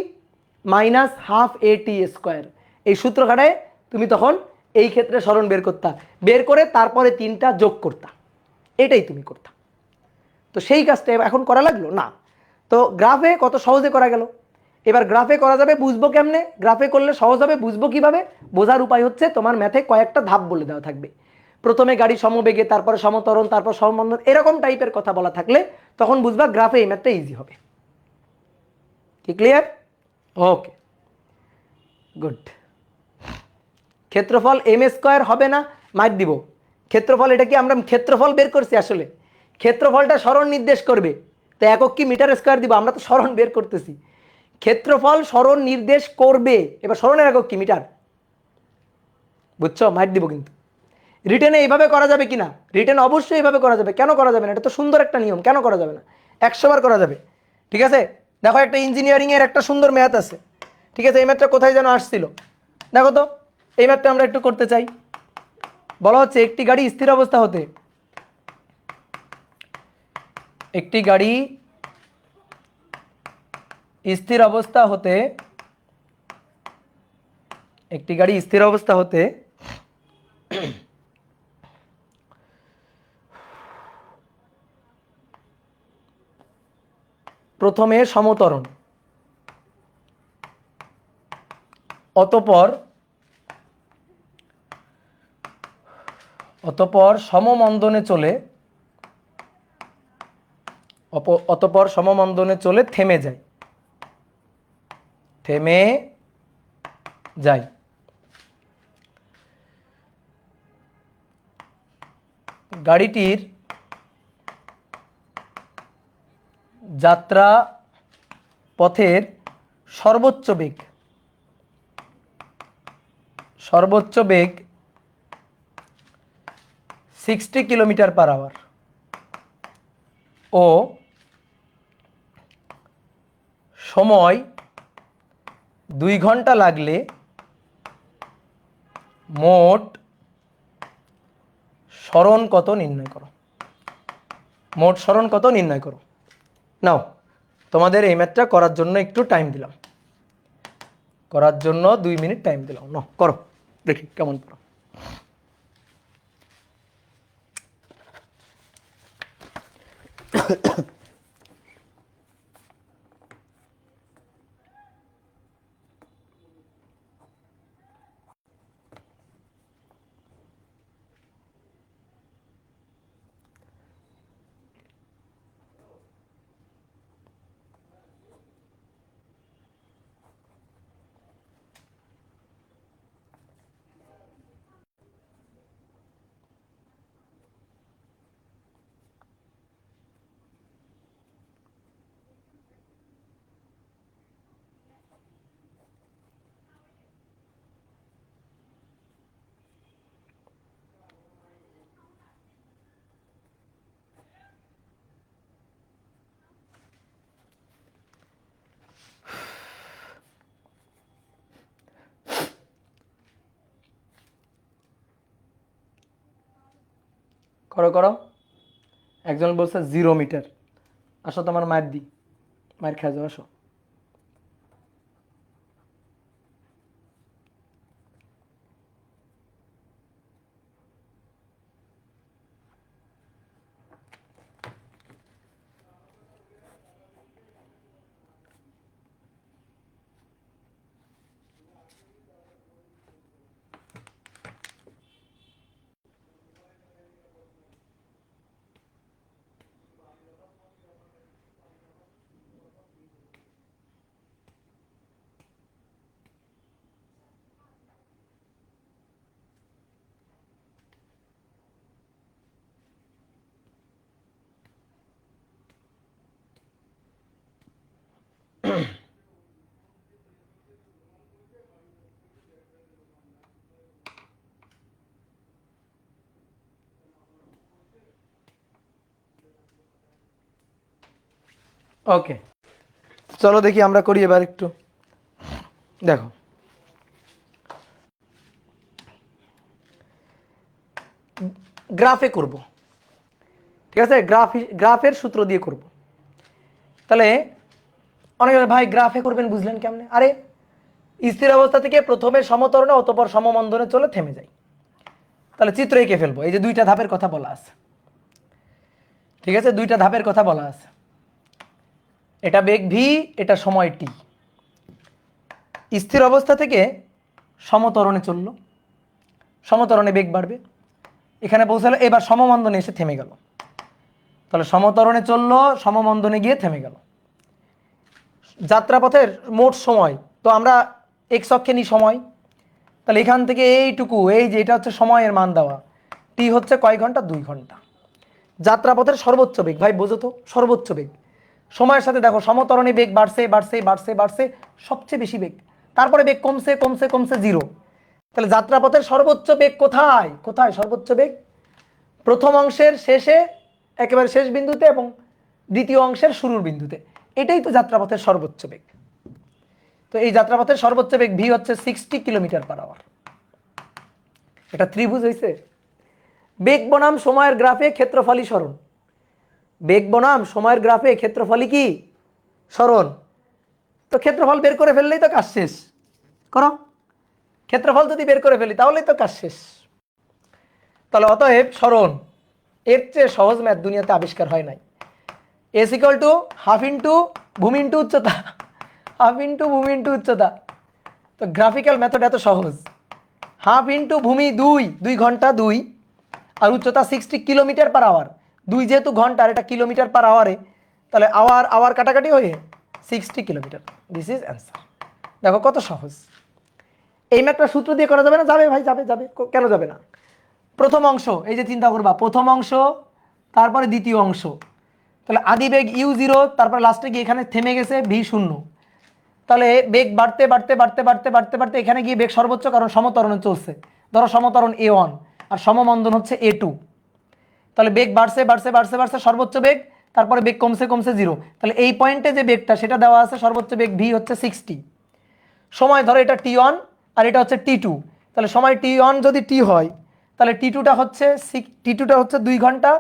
Speaker 1: minus half A T square. এই সূত্র খাটায় তুমি তখন এই ক্ষেত্রে সরণ বের করতা, বের করে তারপরে 3টা যোগ করতা, এটাই তুমি করতা। তো সেই কাজটা এখন করা লাগলো না। তো গ্রাফে কত সহজে করা গেল। এবার গ্রাফে করা যাবে, বুঝবো কেমনে, গ্রাফে করলে সহজ হবে, বুঝবো কিভাবে, বোঝার উপায় হচ্ছে তোমার ম্যাথে কয়েকটা ধাপ বলে দেওয়া থাকবে। প্রথমে গাড়ি সমবেগে, তারপরে সমতরণ, তারপর সমমন্দন, এরকম টাইপের কথা বলা থাকলে তখন বুঝবা গ্রাফে এই ম্যাথটা ইজি হবে। কি ক্লিয়ার? ওকে, গুড। ক্ষেত্রফল এম স্কোয়ার হবে না, মাইর দিব। ক্ষেত্রফল, এটা কি আমরা ক্ষেত্রফল বের করছি, আসলে ক্ষেত্রফলটা সরণ নির্দেশ করবে, তো একক কি মিটার স্কোয়ার দিব, আমরা তো সরণ বের করতেছি। ক্ষেত্রফল সরণ নির্দেশ করবে, এবার সরণের একক কি, মিটার। বুঝছো? মাইর দিব। কিন্তু রিটেনে এইভাবে করা যাবে কিনা, রিটেন অবশ্যই এইভাবে করা যাবে। কেন করা যাবে না? এটা তো সুন্দর একটা নিয়ম, কেন করা যাবে না, 100 বার করা যাবে। ঠিক আছে, দেখো একটা ইঞ্জিনিয়ারিং এর একটা সুন্দর ম্যাথ আছে। ঠিক আছে, এই ম্যাথটা কোথায় যেন আসছিল, দেখো তো, এই ম্যাথটা আমরা একটু করতে চাই। বলা হচ্ছে একটি গাড়ি স্থির অবস্থা হতে, একটি গাড়ি স্থির অবস্থা হতে, একটি গাড়ি স্থির অবস্থা হতে প্রথমে সমতরণ, অতঃপর সমমন্দনে চলে, অতঃপর সমমন্দনে চলে থেমে যায়, থেমে যায়। গাড়িটির যাত্রা পথের সর্বোচ্চ বেগ 60 কিলোমিটার পার আওয়ার ও সময় 2 ঘন্টা লাগলে মোট সরণ কত নির্ণয় করো। মোট সরণ কত নির্ণয় করো। নাও তোমাদের এই ম্যাথটা করার জন্য একটু টাইম দিলাম, করার জন্য 2 মিনিট টাইম দিলাম। নাও করো, দেখি কেমন করো। করো করো। একজন বলছে 0 মিটার। আসো তোমার মায়ের দিই, মায়ের খেয়ে যাও, আসো। ওকে, চলো দেখি আমরা করি এবার একটু। দেখো গ্রাফে করব, ঠিক আছে? গ্রাফের সূত্র দিয়ে করব। তাহলে অনেকে ভাই গ্রাফে করবেন বুঝলেন কেমনে? আরে স্থির অবস্থা থেকে প্রথমে সমতরণে অতঃপর সমমন্দনে চলে থেমে যায়। তাহলে চিত্র এঁকে ফেলবো। এই যে 2টা ধাপের কথা বলা আছে, ঠিক আছে? 2টা ধাপের কথা বলা আছে। এটা বেগ ভি, এটা সময় টি। স্থির অবস্থা থেকে সমতরণে চললো, সমতরণে বেগ বাড়বে, এখানে পৌঁছালো, এবার সমমন্দনে এসে থেমে গেল। তাহলে সমতরণে চললো, সমমন্দনে গিয়ে থেমে গেল। যাত্রাপথের মোট সময় তো আমরা এক্স অক্ষে নিই সময়। তাহলে এখান থেকে এইটুকু, এই যে এটা হচ্ছে সময়ের মান দেওয়া, টি হচ্ছে কয় ঘন্টা? 2 ঘন্টা। যাত্রাপথের সর্বোচ্চ বেগ, ভাই বোঝো তো, সর্বোচ্চ বেগ সময়ের সাথে দেখো সমতরণে বেগ বাড়ছে বাড়ছে বাড়ছে বাড়ছে, সবচেয়ে বেশি বেগ, তারপরে বেগ কমছে কমছে কমছে 0। তাহলে যাত্রাপথের সর্বোচ্চ বেগ কোথায়? কোথায় সর্বোচ্চ বেগ? প্রথম অংশের শেষে, একেবারে শেষ বিন্দুতে, এবং দ্বিতীয় অংশের শুরুর বিন্দুতে। এটাই তো যাত্রাপথের সর্বোচ্চ বেগ। তো এই যাত্রাপথের সর্বোচ্চ বেগ ভি হচ্ছে 60 কিলোমিটার/আওয়ার। এটা ত্রিভুজ হয়েছে। বেগ বনাম সময়ের গ্রাফে ক্ষেত্রফলই সরণ। বেগ বনাম সময়ের গ্রাফে ক্ষেত্রফলই কি? সরণ। তো ক্ষেত্রফল বের করে ফেললেই তো কাজ শেষ। করো, ক্ষেত্রফল যদি বের করে ফেলি তাহলেই তো কাজ শেষ। তাহলে অতএব সরণ, এর চেয়ে সহজ ম্যাথ দুনিয়াতে আবিষ্কার হয় নাই। S equal to half into ভূমি ইন্টু উচ্চতা, হাফ ইন্টু ভূমি ইন্টু উচ্চতা। তো গ্রাফিক্যাল মেথড এত সহজ। হাফ ইন্টু ভূমি 2 ঘন্টা 2, আর উচ্চতা 60 কিলোমিটার/আওয়ার। 2 যেহেতু ঘন্টা আর এটা কিলোমিটার/আওয়ারে, তাহলে আওয়ার আওয়ার কাটাকাটি হয়ে 60 কিলোমিটার। This is answer. দেখো কত সহজ। এই ম্যাথটা সূত্র দিয়ে করা যাবে না? যাবে ভাই, যাবে যাবে, কেন যাবে না? প্রথম অংশ, এই যে চিন্তা করবা, প্রথম অংশ তারপরে দ্বিতীয় অংশ। তাহলে আদি বেগ u0, তারপর লাস্টে গিয়ে এখানে থেমে গেছে v0। তাহলে বেগ বাড়তে বাড়তে বাড়তে বাড়তে বাড়তে বাড়তে এখানে গিয়ে বেগ সর্বোচ্চ, কারণ সমতরণে চলছে। ধরো সমতরণ a1 আর সমমন্দন হচ্ছে a2। তাহলে বেগ বাড়ছে বাড়ছে বাড়ছে বাড়ছে সর্বোচ্চ বেগ, তারপরে বেগ কমছে কমছে 0। তাহলে এই পয়েন্টে যে বেগটা সেটা দেওয়া আছে, সর্বোচ্চ বেগ v হচ্ছে 60। সময় ধরো এটা T1 আর এটা হচ্ছে T2, তাহলে সময় T1 যদি T হয় তাহলে T2টা হচ্ছে T2টা হচ্ছে 2 ঘন্টা,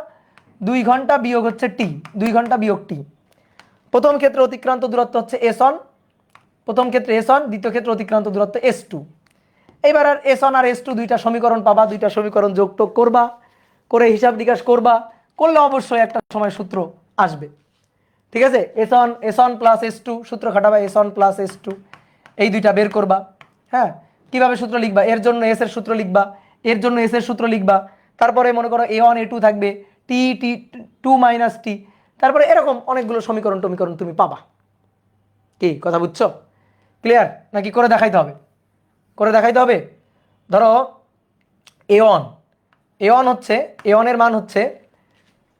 Speaker 1: 2 ঘন্টা বিয়োগ হচ্ছে T, 2 ঘন্টা বিয়োগ T। প্রথম ক্ষেত্রে অতিক্রান্ত দূরত্ব হচ্ছে S1, প্রথম ক্ষেত্রে S1, দ্বিতীয় ক্ষেত্রে অতিক্রান্ত দূরত্ব S2। এইবার আর S1 আর S2 দুইটা সমীকরণ পাবা, দুইটা সমীকরণ যোগ টোগ করবা, করে হিসাব নিকাশ করবা, করলে অবশ্যই একটা সময় সূত্র আসবে। ঠিক আছে, S1 প্লাস S2 সূত্র খাটাবা, S1 প্লাস S2 এই দুইটা বের করবা। হ্যাঁ, কিভাবে সূত্র লিখবা? এর জন্য S এর সূত্র লিখবা, এর জন্য S এর সূত্র লিখবা, তারপরে মনে করো A1 A2 থাকবে, T2 মাইনাস T, তারপরে এরকম অনেকগুলো সমীকরণ টমীকরণ তুমি পাবা। কি কথা বুঝছো? ক্লিয়ার নাকি করে দেখাইতে হবে? করে দেখাইতে হবে। ধরো A1, A1 হচ্ছে, A1 এর মান হচ্ছে,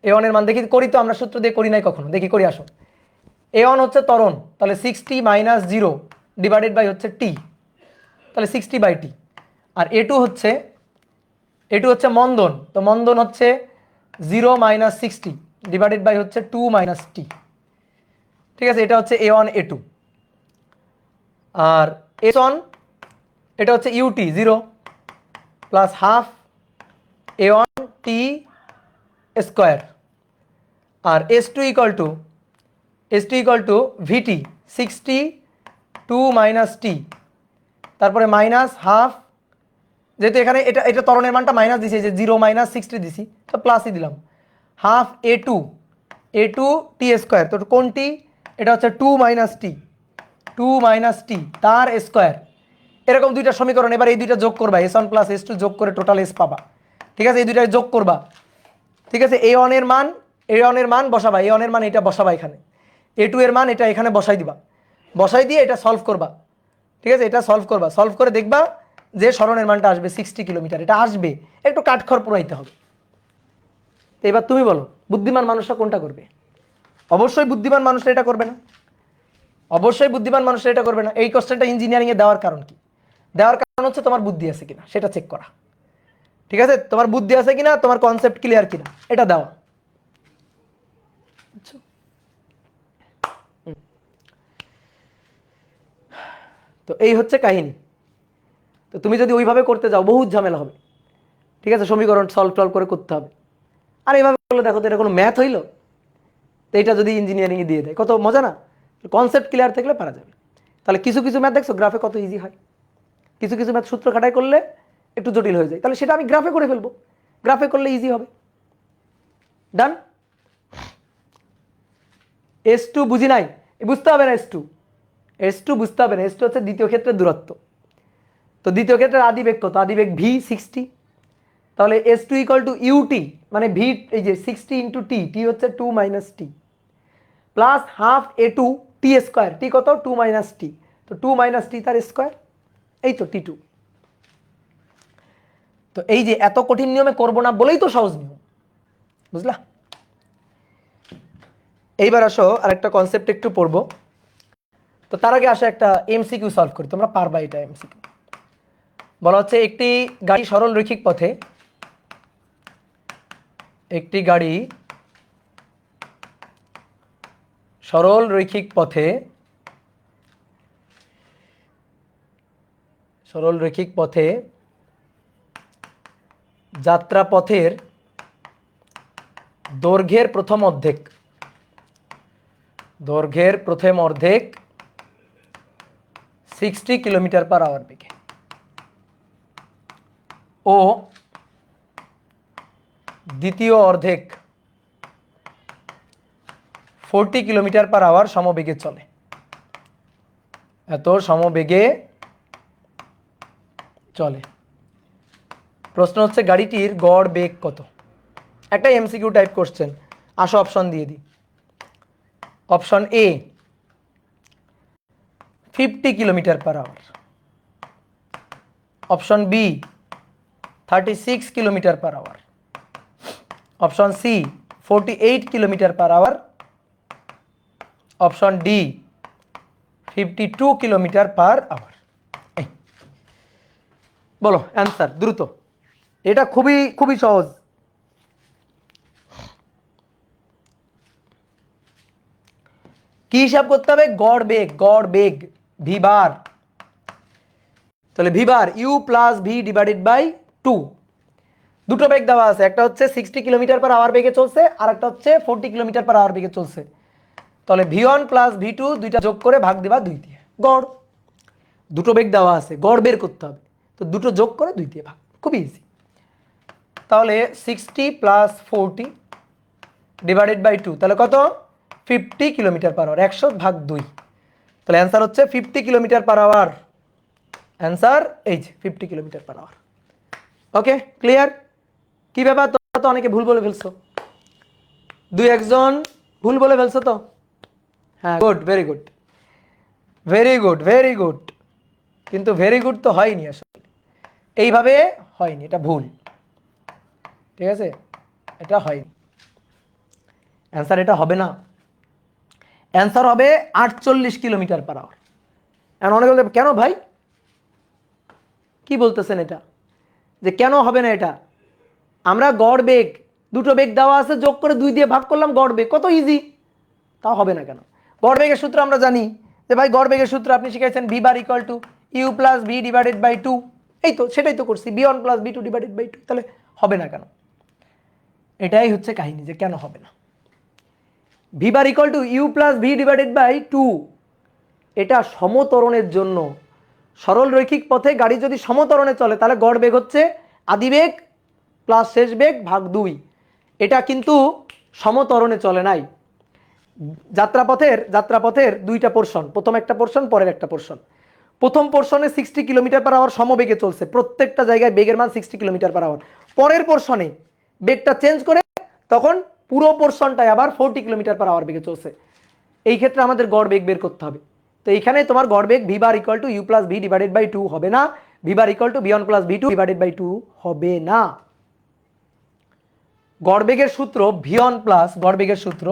Speaker 1: A1 এর মান দেখি করি তো, আমরা সূত্র দিয়ে করি নাই কখনো, দেখি করি আসো। A1 হচ্ছে ত্বরণ, তাহলে 60 মাইনাস 0 ডিভাইডেড বাই হচ্ছে T, তাহলে 60/T। আর A2 হচ্ছে মন্দন, তো মন্দন হচ্ছে 0 মাইনাস 60 ডিভাইডেড বাই হচ্ছে 2 মাইনাস T। ঠিক আছে, এটা হচ্ছে A1 A2। আর S1 এটা হচ্ছে UT 0 plus half A1 T square. আর S2 equal to VT 60 2 minus T, তারপরে মাইনাস হাফ, যেহেতু এখানে এটা ত্বরণের মানটা মাইনাস দিছি, যে 0 মাইনাস 60 দিছি, তো প্লাসই দিলাম, হাফ A2 T স্কোয়ার। তো কোন T? এটা হচ্ছে 2 মাইনাস T তার স্কোয়ার। এরকম দুইটা সমীকরণ, এবার এই দুইটা যোগ করবা, S1 প্লাস S2 যোগ করে টোটাল S পাবা। ঠিক আছে, এই দুইটা যোগ করবা। ঠিক আছে, A1 এর মান বসাবা, A1 এর মান এটা বসাবা এখানে, A2 এর মান এটা এখানে বসাই দিবা, বসাই দিয়ে এটা সলভ করবা। ঠিক আছে, এটা সলভ করবা, সলভ করে দেখবা যে সরণের মানটা আসবে 60 কিলোমিটার, এটা আসবে, একটু কাঠখড় পুরাইতে হবে। তো এবার তুমি বলো, বুদ্ধিমান মানুষরা কোনটা করবে? অবশ্যই বুদ্ধিমান মানুষরা এটা করবে না, অবশ্যই বুদ্ধিমান মানুষরা এটা করবে না। এই কোশ্চেনটা ইঞ্জিনিয়ারিংয়ে দেওয়ার কারণ কি? দেওয়ার কারণ হচ্ছে তোমার বুদ্ধি আছে কিনা সেটা চেক করা। ঠিক আছে, তোমার বুদ্ধি আছে কিনা, তোমার কনসেপ্ট ক্লিয়ার কিনা, এটা দেওয়া। তো এই হচ্ছে কাহিনী। তো তুমি যদি ওইভাবে করতে যাও বহুত ঝামেলা হবে। ঠিক আছে, সমীকরণ সলভ করে করতে হবে। আর এইভাবে করলে দেখো তো এটা কোনো ম্যাথ হইলো? তো এটা যদি ইঞ্জিনিয়ারিংয়ে দিয়ে দেয় কত মজা না? কনসেপ্ট ক্লিয়ার থাকলে পারা যাবে। তাহলে কিছু ম্যাথ দেখছো গ্রাফে কত ইজি হয়, কিছু ম্যাথ সূত্র খাটাই করলে একটু জটিল হয়ে যায়, তাহলে সেটা আমি গ্রাফে করে ফেলবো, গ্রাফে করলে ইজি হবে। ডান। S2 বুঝি নাই, বুঝতে হবে না। S2 বুঝতে হবে না। S2 হচ্ছে দ্বিতীয় ক্ষেত্রের দূরত্ব। তো দ্বিতীয় ক্ষেত্রের আদিবেগ কত? আদিবেগ V 60। তাহলে S2 ইকুয়াল টু UT, মানে V এই যে 60 ইন্টু T, T হচ্ছে 2 minus T plus half A2 T square, T কত? 2 মাইনাস T, তো 2 মাইনাস T তার স্কোয়ার, এই তো T2। তো এই যে এত কঠিন নিয়মে করবো না বলেই তো সহজ নিয়ম, বুঝলা? এইবার আসো আরেকটা কনসেপ্ট একটু পড়বো। তো তার আগে আসো একটা MCQ সলভ করি, তোমরা পারবা এটা। MCQ বলা হচ্ছে একটি গাড়ি সরল রৈখিক পথে, একটি গাড়ি সরল রৈখিক পথে, সরল রৈখিক পথে যাত্রাপথের দৈর্ঘ্যের প্রথম অর্ধেক 60 কিলোমিটার পার আওয়ার বেগে ও দ্বিতীয় অর্ধেক 40 কিলোমিটার পার আওয়ার সমবেগে চলে। এত সমবেগে চলে। প্রশ্ন হচ্ছে গাড়িটির গড় বেগ কত? একটা MCQ টাইপ কোশ্চেন। আসো অপশন দিয়ে দিই। Option A 50 kilometre per hour, option B 36 kilometre per hour, option C 48 kilometre per hour, option D 52 kilometre per hour. বলো অ্যান্সার দ্রুত, এটা খুবই সহজ। কি হিসাব করতে হবে? গড় বেগ, ভি বার তাহলে V bar U plus V divided by 2, দুটো বেগ দেওয়া আছে, একটা হচ্ছে 60 কিলোমিটার পার আওয়ার বেগে চলছে আর একটা হচ্ছে 40 কিলোমিটার পার আওয়ার বেগে চলছে। তাহলে ভি1 প্লাস ভি2 দুইটা যোগ করে ভাগ দিবা 2 দিয়ে, গড়। দুটো বেগ দেওয়া আছে, গড় বের করতে হবে, তো দুটো যোগ করে 2 দিয়ে ভাগ, খুব ইজি। তাহলে 60 প্লাস 40 ডিভাইডেড বাই 2, তাহলে কত? 50 কিলোমিটার পার আওয়ার, 100 ভাগ 2, তাহলে অ্যান্সার হচ্ছে 50 কিলোমিটার পার আওয়ার। অ্যান্সার এই যে 50 কিলোমিটার পার আওয়ার। ওকে, ক্লিয়ার? কি ব্যাপার, তোমরা তো অনেকে ভুল বলে ফেলছো, 2-1 ভুল বলে ফেলছো তো। হ্যাঁ, good, very good, very good, very good. কিন্তু ভেরি গুড তো হয়নি, আসলে এইভাবে হয়নি, এটা ভুল, ঠিক আছে, এটা হয়নি। অ্যান্সার এটা হবে না, অ্যান্সার হবে 48 কিলোমিটার পার আওয়ার। এখন অনেকে বলতে কেন ভাই, কি বলতেছেন এটা, যে কেন হবে না এটা? আমরা গড় বেগ, দুটো বেগ দেওয়া আছে, যোগ করে 2 দিয়ে ভাগ করলাম, গড় বেগ, কত ইজি। তাও হবে না কেন? গড় বেগের সূত্র আমরা জানি, যে ভাই গড় বেগের সূত্র আপনি শিখাইছেন V bar equal to U plus V divided by 2, এই তো সেটাই তো করছি, V one plus V two divided by 2, তাহলে হবে না কেন? এটাই হচ্ছে কাহিনী, যে কেন হবে না। V bar equal to U plus V divided by 2, এটা সমতরণের জন্য। সরল রৈখিক পথে গাড়ি যদি সমতরণে চলে তাহলে গড় বেগ হচ্ছে আদিবেগ প্লাস শেষ বেগ ভাগ 2, এটা কিন্তু সমতরণে চলে নাই। যাত্রাপথের দুইটা পোর্শন, প্রথম একটা পোর্শন, পরের একটা পোর্শন। প্রথম পোর্শনে 60 কিলোমিটার পার আওয়ার সমবেগে চলছে, প্রত্যেকটা জায়গায় বেগের মান 60 কিলোমিটার পার আওয়ার। পরের পোর্শনে বেগটা চেঞ্জ করে তখন পুরো পোর্শনটাই আবার 40 কিলোমিটার পার আওয়ার বেগে চলছে। এই ক্ষেত্রে আমাদের গড় বেগ বের করতে হবে। তো এইখানে তোমার গড় বেগ V bar equal to U plus V divided by 2 হবে না, V bar equal to V one plus V two divided by 2 হবে না। গড় বেগের সূত্র ভি1 প্লাস, গড় বেগের সূত্র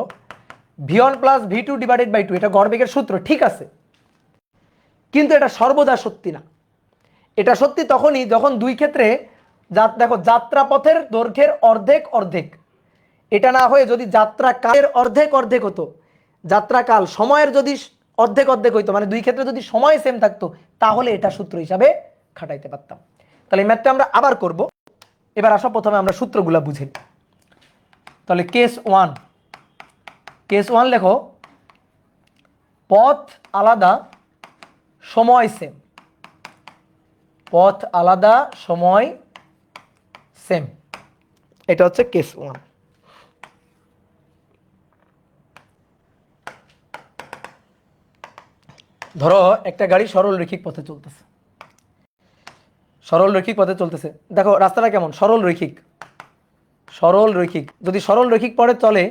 Speaker 1: V one plus V two divided by 2, এটা গড় বেগের সূত্র, ঠিক আছে, কিন্তু এটা সর্বদা সত্যি না। এটা সত্যি তখনই যখন দুই ক্ষেত্রে দেখো যাত্রাপথের দৈর্ঘ্যের অর্ধেক অর্ধেক, এটা না হয়ে যদি যাত্রা কালের অর্ধেক অর্ধেক হতো, যাত্রাকাল সময়ের যদি অর্ধেক অর্ধেক হইতো, মানে দুই ক্ষেত্রে যদি সময় সেম থাকতো, তাহলে এটা সূত্র হিসাবে খাটাইতে পারতাম। তাহলে এই ম্যাথটা আমরা আবার করব। এবার আসো প্রথমে আমরা সূত্রগুলো বুঝে নিই। তাহলে কেস 1 লেখো, পথ আলাদা সময় সেম, পথ আলাদা সময় সেম, এটা হচ্ছে কেস 1। ধরো একটা গাড়ি সরল রৈখিক পথে চলতেছে, সরল রৈখিক পথে চলতেছে, দেখো রাস্তাটা কেমন, সরল রৈখিক, সরল রৈখিক। যদি সরল রৈখিক পথে চলে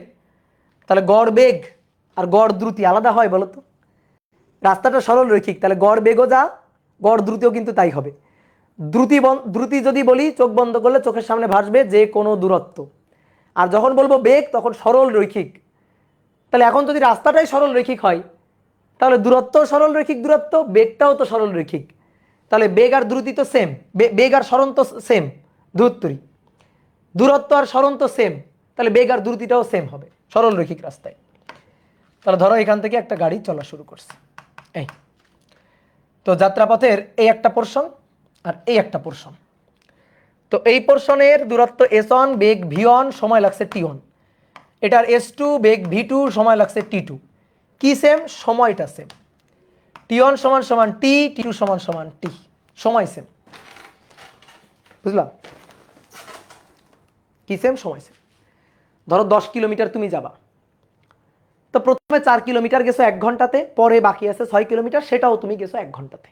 Speaker 1: তাহলে গড় বেগ আর গড় দ্রুতি আলাদা হয় বলো তো? রাস্তাটা সরল রৈখিক, তাহলে গড় বেগও যা, গড় দ্রুতিও কিন্তু তাই হবে। দ্রুতি যদি বলি, চোখ বন্ধ করলে চোখের সামনে ভাসবে যে কোনো দূরত্ব, আর যখন বলবো বেগ তখন সরল রৈখিক। তাহলে এখন যদি রাস্তাটাই সরল রৈখিক হয়, তাহলে দূরত্ব সরল রৈখিক, দূরত্ব বেগটাও তো সরল রৈখিক, তাহলে বেগ আর দ্রুতি তো সেম, বেগ আর সরণ তো সেম, দূরত্বই, দূরত্ব আর সরণ তো সেম, তাহলে বেগ আর দ্রুতিটাও সেম হবে সরল রৈখিক রাস্তায়। তাহলে ধরো এখান থেকে একটা গাড়ি চলা শুরু করছে, এই তো যাত্রাপথের এই একটা পোর্শন আর এই একটা পোর্শন, তো এই পোর্শনের দূরত্ব s1, বেগ v1, সময় লাগছে t1, এটার s2 বেগ v2, সময় লাগছে t2, কি সেম, সময়টা সেম, t1 সমান সমান t, t2 সমান সমান t, সময় সেম, বুঝলাম? কি সেম, সময় সেম। ধরো 10 কিলোমিটার তুমি যাবা, তো প্রথমে 4 কিলোমিটার গেছো 1 ঘন্টাতে, পরে বাকি আছে 6 কিলোমিটার, সেটাও তুমি গেছো 1 ঘন্টাতে,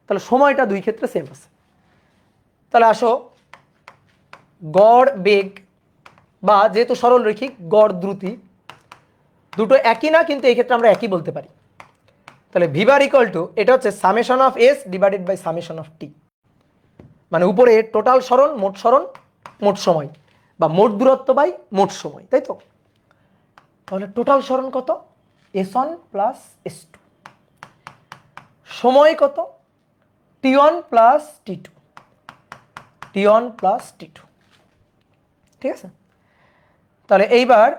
Speaker 1: তাহলে সময়টা দুই ক্ষেত্রে সেম আছে। তাহলে আসো গড় বেগ বা যেহেতু সরল রৈখিক, গড় দ্রুতি দুটো একই না, কিন্তু এই ক্ষেত্রে আমরা একই বলতে পারি। তাহলে ভি বার ইকুয়াল টু, এটা হচ্ছে summation of S divided by summation of T, মানে উপরে টোটাল সরণ, মোট সময়, বা মোট দূরত্ব বাই মোট সময়, তাই তো? তাহলে টোটাল সরণ কত, s1 প্লাস s2, সময় কত, t1 plus t2, t1 plus t2, ঠিক আছে? তাহলে এইবার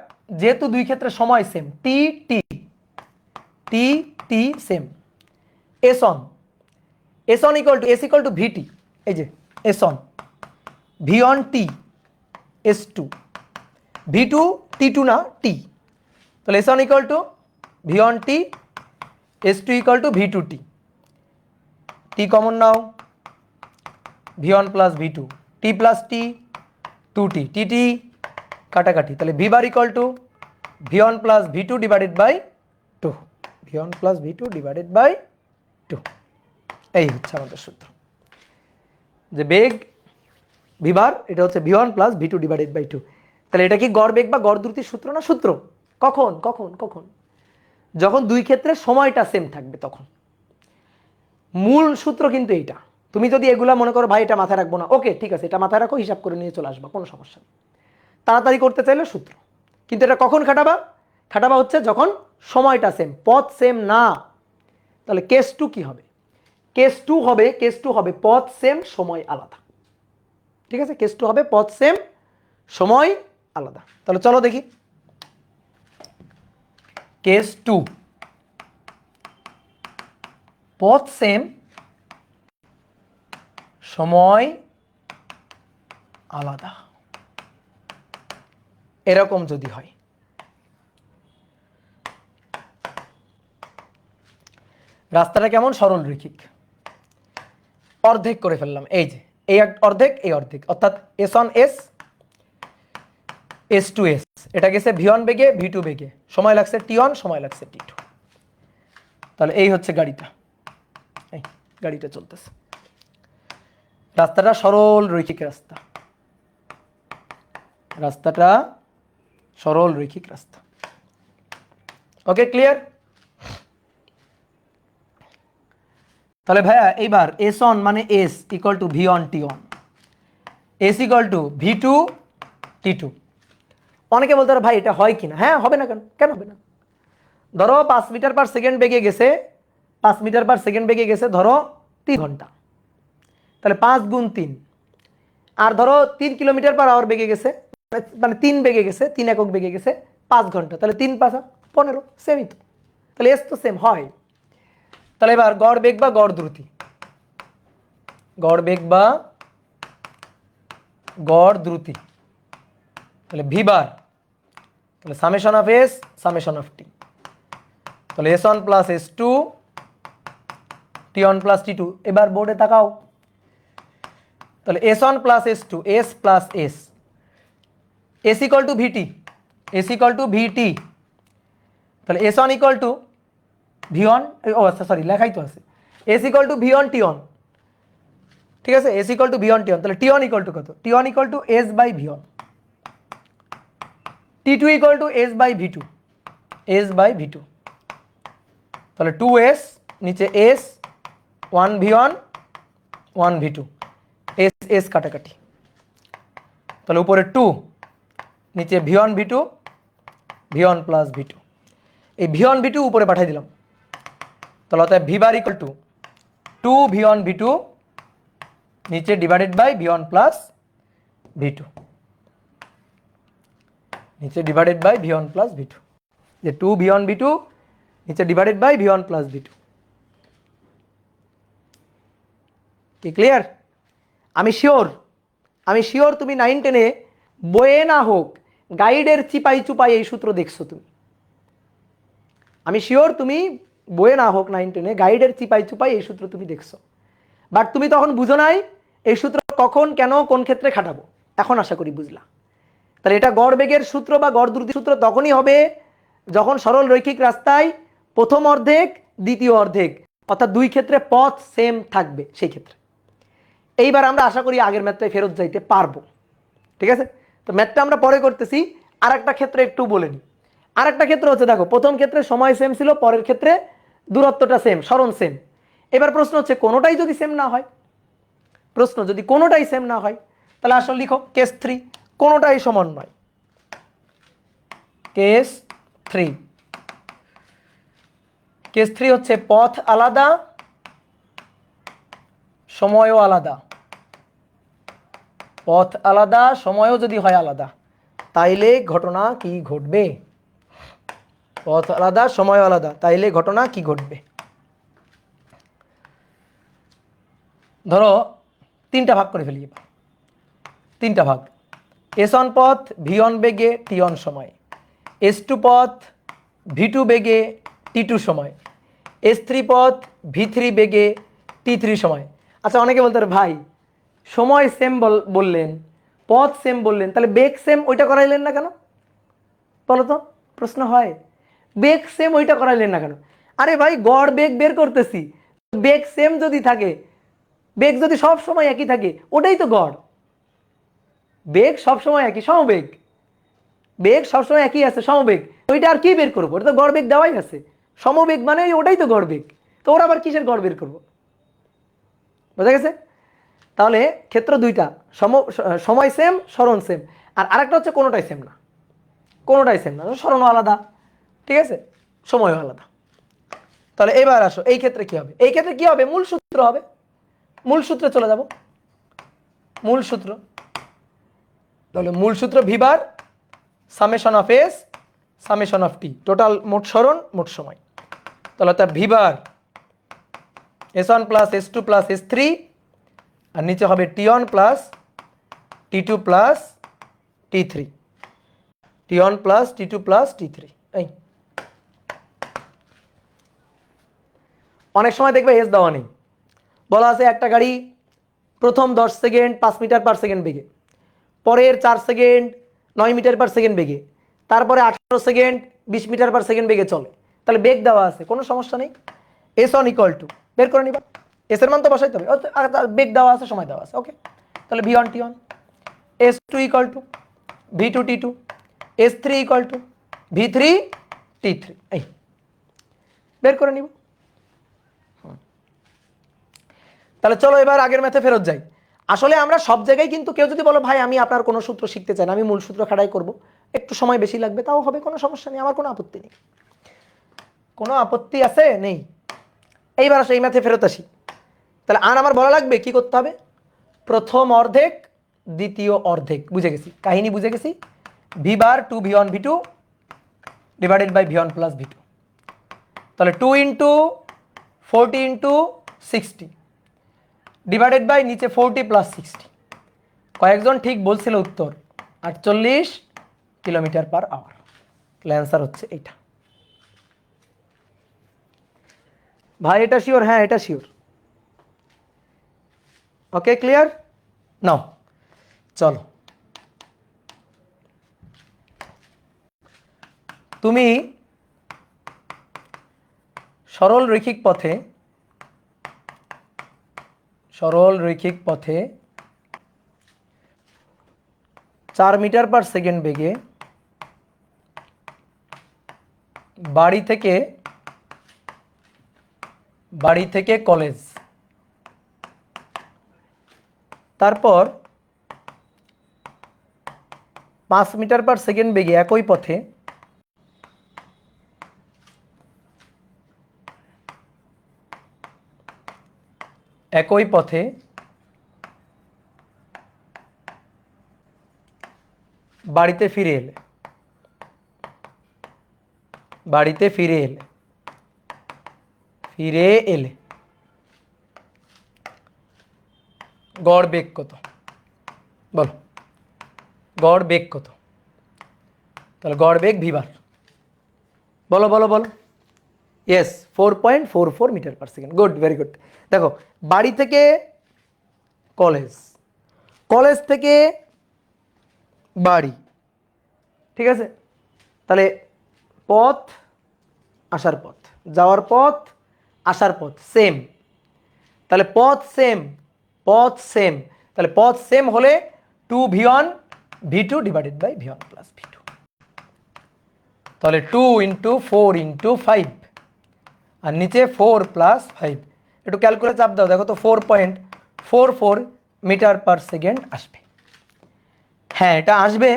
Speaker 1: যেহেতু দুই ক্ষেত্রে সময় same, T T same, s1 S one equal to VT, এই যে S one V one T S two, V two T two না টি, তাহলে S one equal to V one T S two equal to V two T, T common নাও, V one plus V two, T plus T two T, T T কাটাকাটি, তাহলে V bar equal to V one plus V two divided by two, V one plus V two divided by two. এই হচ্ছে আমাদের সূত্র, যে বেগ ভি বার এটা হচ্ছে V one plus V two divided by two. তাহলে এটা কি গড় বেগ বা গড় দ্রুতির সূত্র না? সূত্র। কখন কখন কখন? যখন দুই ক্ষেত্রে সময়টা সেম থাকবে তখন। মূল সূত্র কিন্তু এইটা। তুমি যদি এগুলা মনে করো ভাই এটা মাথায় রাখবো না, ওকে ঠিক আছে, এটা মাথায় রাখো, হিসাব করে নিয়ে চলে আসবা, কোনো সমস্যা নেই। তাড়াতাড়ি করতে চাইলে সূত্র, কিন্তু এটা কখন খাটাবা? খাটাবা হচ্ছে যখন সময়টা সেম, পথ সেম না। তাহলে কেস টু কি হবে? কেস টু হবে পথ সেম সময় আলাদা। ঠিক আছে, কেস টু হবে পথ সেম সময় আলাদা। তাহলে চলো দেখি কেস টু, পথ সেম সময় আলাদা, এরকম যদি হয়, রাস্তাটা কেমন? সরল রৈখিক, অর্ধেক করে ফেললাম, এই যে এই অর্ধেক এই অর্ধেক, অর্থাৎ S on S S two S, এটা গেছে ভি ওয়ান বেগে ভি টু বেগে, সময় লাগছে টি ওয়ান, সময় লাগছে টি টু। তাহলে এই হচ্ছে গাড়িটা, এই গাড়িটা চলতেছে, রাস্তাটা সরল রৈখিক রাস্তা, রাস্তাটা সরল রৈখিক রাস্তা। Okay, clear? তাহলে ভাইয়া এইবার এস অন মানে S equal to V one T one, S equal to V two T two. অনেকে বলতে পারে ভাই এটা হয় কিনা? হ্যাঁ, হবে না, কেন কেন হবে না? ধরো 5 মিটার পার সেকেন্ড বেগে গেছে, 5 মিটার পার সেকেন্ড বেগে গেছে ধরো 3 ঘন্টা, তাহলে 5 গুণ 3, আর ধরো 3 কিলোমিটার পার আওয়ার বেগে গেছে, মানে 3 বেগে গেছে, 3 একক বেগে গেছে 5 ঘন্টা, তাহলে 3 5 15, সেমই তো। তাহলে এস তো সেম হয়। তাহলে এবার গড় বেগ বা গড় দ্রুতি, গড় বেগ বা গড় দ্রুতি, তাহলে ভি বার, তাহলে summation of S summation of T, তাহলে S one plus S two T one plus T two. এবার বোর্ডে তাকাও, তাহলে S one plus S two, S plus S, S equal to VT, S equal to VT, তাহলে S one equal to V one, ও আচ্ছা সরি লেখাই তো আছে, S equal to V one T one, ঠিক আছে, S equal to V one T one, তাহলে টি ওয়ান ইকুয়াল টু কত? T one equal to S by V one, T two equal to S by V two, S by V two, তাহলে 2s নিচে S, 1 V one 1 V two, S S কাটাকাটি, তাহলে উপরে 2 নিচে V one V two, V one plus V two, এই ভি ওয়ান ভি টু উপরে পাঠিয়ে দিলাম, তাহলে অতএব V bar equal to 2 V one V two নিচে divided by V one plus V two, নিচে divided by V one plus V two, যে 2 ভি ওয়ান ভি টু নিচে divided by V one plus V two. কি ক্লিয়ার? আমি শিওর তুমি 9 10-এ বইয়ে না হোক গাইডের চিপাই চুপাই এই সূত্র দেখছো তুমি। আমি শিওর তুমি বইয়ে না হোক 9 10-এ গাইডের চিপাই চুপাই এই সূত্র তুমি দেখছো, বাট তুমি তখন বুঝো নাই এই সূত্র কখন কেন কোন ক্ষেত্রে খাটাবো। এখন আশা করি বুঝলা। তাহলে এটা গড় বেগের সূত্র বা গড় দ্রুতির সূত্র তখনই হবে যখন সরল রৈখিক রাস্তায় প্রথম অর্ধেক দ্বিতীয় অর্ধেক, অর্থাৎ দুই ক্ষেত্রে পথ সেম থাকবে সেই ক্ষেত্রে। এইবার আমরা আশা করি আগের ম্যাথটায় ফেরত যাইতে পারবো। ঠিক আছে, তো ম্যাথটা আমরা পরে করতেছি। আর একটা ক্ষেত্রে একটু বলে নিই। আর একটা ক্ষেত্র হচ্ছে, দেখো প্রথম ক্ষেত্রে সময় সেম ছিল, পরের ক্ষেত্রে দূরত্বটা সেম, সরণ সেম। এবার প্রশ্ন হচ্ছে কোনোটাই যদি সেম না হয়, তাহলে আসলে লিখো কেস 3, কোনোটাই সমান নয়। কেস 3 হচ্ছে পথ আলাদা সময়ও আলাদা, পথ আলাদা সময়ও যদি হয় আলাদা, তাইলে ঘটনা কি ঘটবে? পথ আলাদা সময় আলাদা, তাইলে ঘটনা কি ঘটবে? ধরো তিনটা ভাগ করে ফেলি, তিনটা ভাগ। S1 পথ V1 বেগে T1 সময়, S2 পথ V2 বেগে T2 সময়, S3 পথ V3 বেগে T3 সময়। আচ্ছা, অনেকে বলতে পারে ভাই সময় সেম বললেন, পথ সেম বললেন, তাহলে বেগ সেম ওইটা করাইলেন না কেন? বলো তো, প্রশ্ন হয় বেগ সেম ওইটা করাইলেন না কেন? আরে ভাই গড় বেগ বের করতেছি, বেগ সেম যদি থাকে, বেগ যদি সব সময় একই থাকে ওটাই তো গড়। বেগ সবসময় একই, সমবেগ, বেগ সবসময় একই আছে, সমবেগ, ওইটা আর কি বের করবো? ওটা তো গড় বেগ দেওয়াই আছে, সমবেগ মানে ওটাই তো গড় বেগ, তো ওরা আবার কিসের গড় বের করবো? বোঝা গেছে? তাহলে ক্ষেত্র দুইটা, সময় সেম, সরণ সেম, আর আরেকটা হচ্ছে কোনোটাই সেম না, কোনোটাই সেম না, সরণও আলাদা, ঠিক আছে, সময়ও আলাদা। তাহলে এবার আসো এই ক্ষেত্রে কি হবে? এই ক্ষেত্রে কি হবে? মূল সূত্র হবে, মূল সূত্রে চলে যাব, মূল সূত্র। তাহলে মূল সূত্র V bar summation of S summation of T, total মোট সরণ মোট সময়। তাহলে তার ভি বার S1 plus S2 plus S3, আর নিচে হবে T1 plus T2 plus T3, T1 plus T2 plus T3। এই অনেক সময় দেখবে এস দেওয়া নেই, বলা আছে একটা গাড়ি প্রথম 10 সেকেন্ড 5 মিটার পার সেকেন্ড বেগে, পরের 4 সেকেন্ড 9 মিটার পার সেকেন্ড বেগে, তারপরে 18 সেকেন্ড 20 মিটার পার সেকেন্ড বেগে চলে। তাহলে বেগ দেওয়া আছে, কোনো সমস্যা নেই, S1 ইকুয়াল টু বের করে নিবা, এস এর মান তো বসাইতে হবে, আর বেগ দেওয়া আছে, সময় দেওয়া আছে, ওকে। তাহলে V1 T1, S2 equal two V2 T2, S3 equal to V3 T3, এই বের করে নিব। তাহলে চলো এবার আগের ম্যাথে ফেরত যাই। আসলে আমরা সব জায়গায় কিন্তু, কেউ যদি বলো ভাই আমি আপনার কোনো সূত্র শিখতে চাই না, আমি মূল সূত্র খাড়াই করব, একটু সময় বেশি লাগবে, তাও হবে, কোনো সমস্যা নেই, আমার কোনো আপত্তি নেই। কোনো আপত্তি আছে? নেই। এইবার আসো এই ম্যাথে ফেরত আসি। তাহলে আর আমার বলা লাগবে কি করতে হবে? প্রথম অর্ধেক দ্বিতীয় অর্ধেক, বুঝে গেছি, কাহিনী বুঝে গেছি। V bar 2V1 V2 divided by V1 plus V2। তাহলে 2 ইন্টু 40 ইন্টু 60 ডিভাইডেড বাই নিচে 40 প্লাস 60। কয়েকজন ঠিক বলছিল উত্তর 48 কিলোমিটার পার আওয়ার। তাহলে অ্যান্সার হচ্ছে এইটা। ভাই এটা শিওর? হ্যাঁ এটা শিওর। Okay clear? নাও চলো, তুমি সরল রৈখিক পথে 4 মিটার পার সেকেন্ড বেগে বাড়ি থেকে কলেজ, তারপর 5 মিটার পার সেকেন্ড বেগে একই পথে বাড়িতে ফিরে এলে গড় বেগ কত? বলো গড় বেগ কত? তাহলে গড় বেগ ভি বার, বলো বলো বলো। Yes 4.44 metre per second. Good, very good. দেখো বাড়ি থেকে কলেজ, কলেজ থেকে বাড়ি, ঠিক আছে, তাহলে পথ, আসার পথ, যাওয়ার পথ, আসার পথ সেম, তাহলে পথ সেম, তাহলে পথ সেম হলে 2V1 V2 divided by V1 plus V2। তাহলে 2 ইন্টু 4 ইন্টু 5, আর নিচে 4 প্লাস 5, একটু ক্যালকুলেট চাপ দাও, দেখো তো 4.44 মিটার পার সেকেন্ড আসবে। হ্যাঁ এটা আসবে,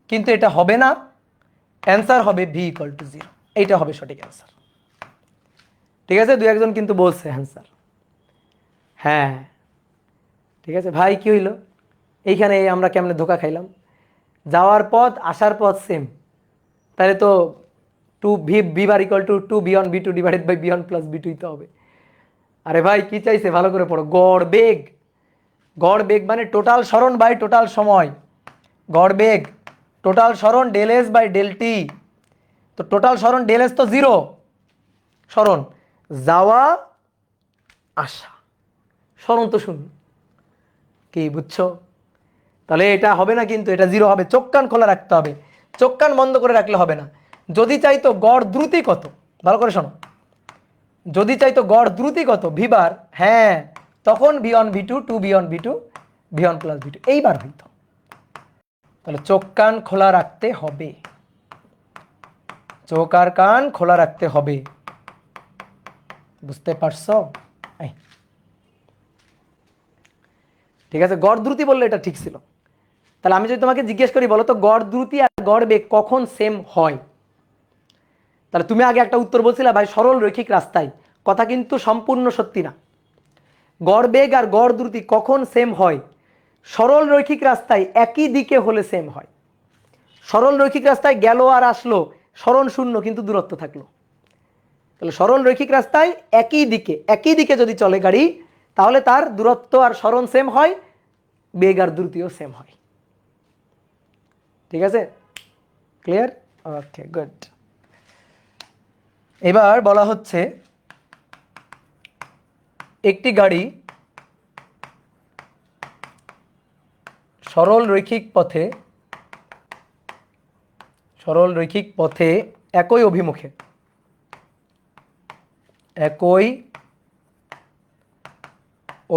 Speaker 1: কিন্তু এটা হবে না, অ্যান্সার হবে ভি ইকুয়াল টু 0, এইটা হবে সঠিক অ্যান্সার। ঠিক আছে, দু একজন কিন্তু বলছে অ্যান্সার। হ্যাঁ ঠিক আছে ভাই, কি হইলো এইখানে? আমরা কেমনে ধোকা খাইলাম? যাওয়ার পথ আসার পথ সেম, তাহলে তো 2 V bar equal to 2V1 V2 divided by V1 plus V2 তো হবে। আরে ভাই কি চাইছে ভালো করে পড়ো। গড় বেগ, গড় বেগ মানে টোটাল সরণ বাই টোটাল সময়। গড় বেগ টোটাল সরণ del S by del T. তো টোটাল সরণ ডেল এস তো জিরো, সরণ যাওয়া আসা, সরণ তো শূন্য। কি বুঝছো? তাহলে এটা হবে না, কিন্তু এটা জিরো হবে। চোখ কান খোলা রাখতে হবে, চোখ কান বন্ধ করে রাখলে হবে না। যদি চাইতো গড় দ্রুতি কত, ভালো করে শোনো, যদি চাইতো গড় দ্রুতি কত ভিবার, হ্যাঁ তখন V one V two, two V one V two, V one plus V two এইবার হইতো। তাহলে চোখ কান খোলা রাখতে হবে, চোখ আর কান খোলা রাখতে হবে। বুঝতে পারছো? ঠিক আছে, গড় দ্রুতি বললে এটা ঠিক ছিল। তাহলে আমি যদি তোমাকে জিজ্ঞেস করি বলো তো গড় দ্রুতি আর গড় বেগ কখন সেম হয়, তাহলে তুমি আগে একটা উত্তর বলছিলে ভাই সরল রৈখিক রাস্তায়। কথা কিন্তু সম্পূর্ণ সত্যি না। গড় বেগ আর গড় দ্রুতি কখন সেম হয়? সরল রৈখিক রাস্তায় একই দিকে হলে সেম হয়। সরল রৈখিক রাস্তায় গেল আর আসলো, সরণ শূন্য কিন্তু দূরত্ব থাকলো। তাহলে সরল রৈখিক রাস্তায় একই দিকে, একই দিকে যদি চলে গাড়ি, তাহলে তার দূরত্ব আর সরণ সেম হয়, বেগ আর দ্রুতিও সেম হয়। ঠিক আছে, ক্লিয়ার? Okay good. এবার বলা হচ্ছে একটি গাড়ি সরল রৈখিক পথে, সরল রৈখিক পথে একই অভিমুখে, একই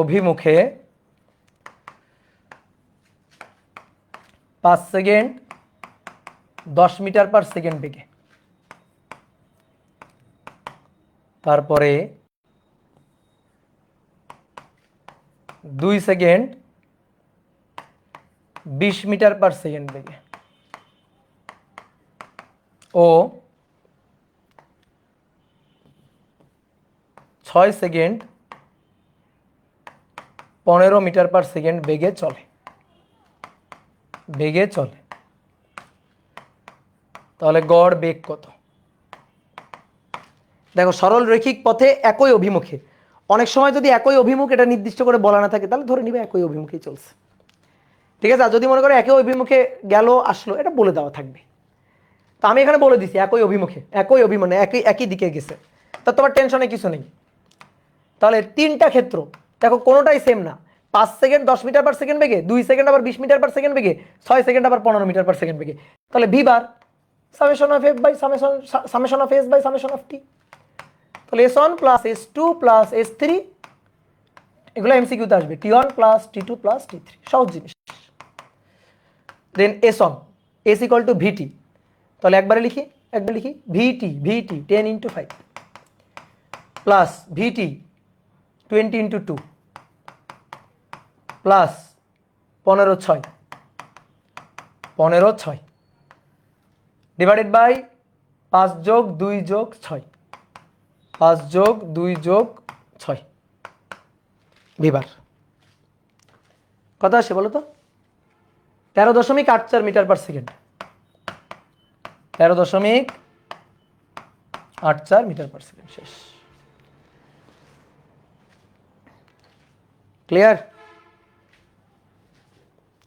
Speaker 1: অভিমুখে 5 সেকেন্ড 10 মিটার পার সেকেন্ড বেগে, তারপরে 2 সেকেন্ড 20 মিটার পার সেকেন্ড বেগে ও 6 সেকেন্ড 15 মিটার পার সেকেন্ড বেগে চলে, বেগে চলে, তাহলে গড় বেগ কত? দেখো সরল রৈখিক পথে একই অভিমুখে, অনেক সময় যদি একই অভিমুখ এটা নির্দিষ্ট করে বলা না থাকে তাহলে ধরে নিবে একই অভিমুখেই চলছে। ঠিক আছে, আর যদি মনে করো একই অভিমুখে গেল আসলো, এটা বলে দেওয়া থাকবে। তো আমি এখানে বলে দিছি একই অভিমুখে, একই অভিমানে একই একই দিকে গেছে, তা তোমার টেনশনে কিছু নেই। তাহলে তিনটা ক্ষেত্র দেখো কোনোটাই সেম না। 5 সেকেন্ড 10 মিটার পার সেকেন্ড বেগে, 2 সেকেন্ড আবার 20 মিটার পার সেকেন্ড বেগে, 6 সেকেন্ড আবার 15 মিটার পার সেকেন্ড বেগে। তাহলে V bar summation of F by summation of S by summation of T. তাহলে S one plus S two plus S three, এগুলো এমসিকিউতে আসবে, T one plus T two plus T three, সহজ জিনিস। Then S one S equal to VT, তাহলে একবারে লিখি, একবার লিখি ভিটি, ভিটি 10 ইন্টু 5 প্লাস ভিটি 20 ইন্টু 2 প্লাস 15/6, 15/6 ডিভাইডেড বাই 5 যোগ 2 যোগ 6, 5 যোগ 2 যোগ 6 বিবার। কত আসে বলো তো? 13.84 metre per second, 13.84 metre per second. শেষ। ক্লিয়ার?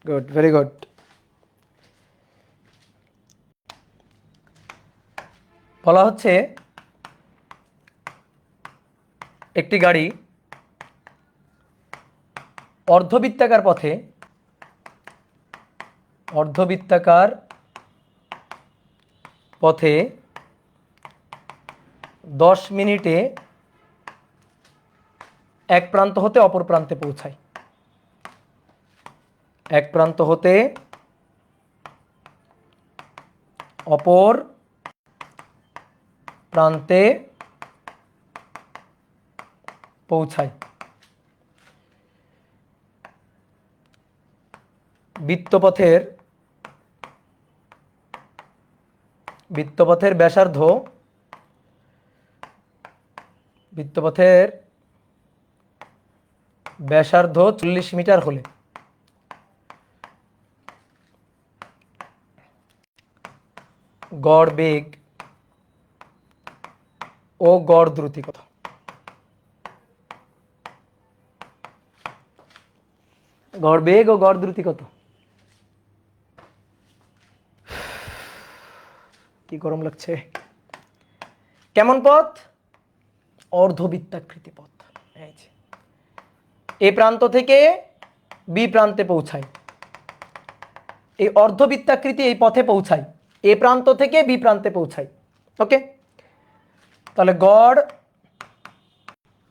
Speaker 1: Good, very good. বলা হচ্ছে একটি গাড়ি অর্ধবৃত্তাকার পথে, অর্ধবৃত্তাকার পথে 10 মিনিটে এক প্রান্ত হতে অপর প্রান্তে পৌঁছায়, এক প্রান্ত হতে অপর প্রান্তে পৌঁছায়। বৃত্তপথের ব্যাসার্ধ, বৃত্তপথের ব্যাসার্ধ 40 মিটার হলে গড় বেগ ও গড় দ্রুতি কত? গড় বেগ ও গড় দ্রুতি কত? কি গরম লাগছে। কেমন পথ? অর্ধবৃত্তাকৃতি পথ। এই যে এ প্রান্ত থেকে বি প্রান্তে পৌঁছায়, এই অর্ধবৃত্তাকৃতি এই পথে পৌঁছায়, এ প্রান্ত থেকে বি প্রান্তে পৌঁছায়। ওকে, তাহলে গড়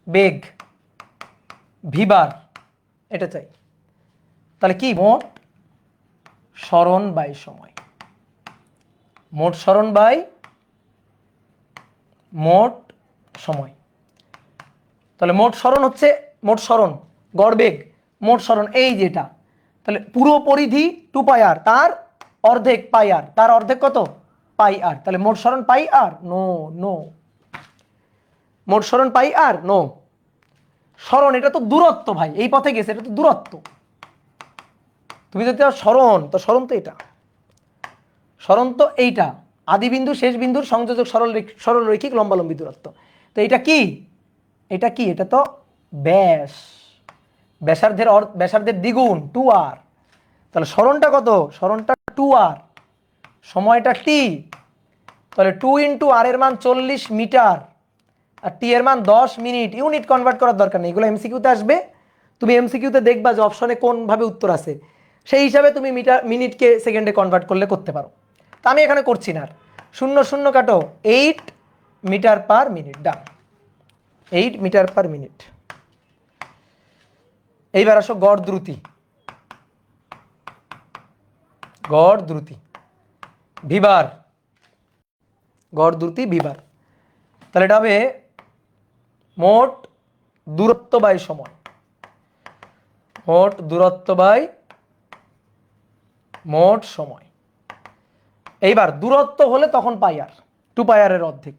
Speaker 1: বেগ ভিবার এটা চাই। তাহলে কি? মোট সরণ বাই সময়, মোট সরণ বাই মোট সময়। তাহলে মোট সরণ হচ্ছে, মোট সরণ গড় বেগ মোট সরণ এই যেটা, তাহলে পুরো পরিধি 2πr, তার অর্ধেক πr, তার অর্ধেক কত? πr। তাহলে মোট সরণ πr? নো নো, মোট সরণ πr? নো। সরণ এটা তো দূরত্ব ভাই, এই পথে গেছে, এটা তো দূরত্ব। তুমি যদি সরণ, তো সরণ তো এটা, সরণ তো এইটা, আদি বিন্দু শেষ বিন্দুর সংযোজক সরলরৈখিক লম্বালম্বী দূরত্ব। তো এটা কি? এটা কি? এটা তো ব্যাস, ব্যাসার্ধের দ্বিগুণ 2r। তাহলে সরণটা কত? সরণটা 2r, সময়টা t। তাহলে 2 × r এর মান 40 মিটার আর t এর মান 10 মিনিট। ইউনিট কনভার্ট করার দরকার নেই, এগুলো এমসিকিউতে আসবে। তুমি এমসিকিউতে দেখবা যে অপশনে কোনভাবে উত্তর আছে, সেই হিসাবে তুমি মিনিটকে সেকেন্ডে কনভার্ট করলে করতে পারো। তা আমি এখানে করছি না। 0 0 কাটো, 8 মিটার পার মিনিট। ডান, 8 মিটার পার মিনিট। এইবার আসো গড় দ্রুতি। গড় দ্রুতি ভিবার, গড় দ্রুতি ভিবার। তাহলে এটা হবে মোট দূরত্ব বাই সময়, মোট দূরত্ব বাই মোট সময়। এইবার দূরত্ব হলে তখন πr, 2πr এর অর্ধেক।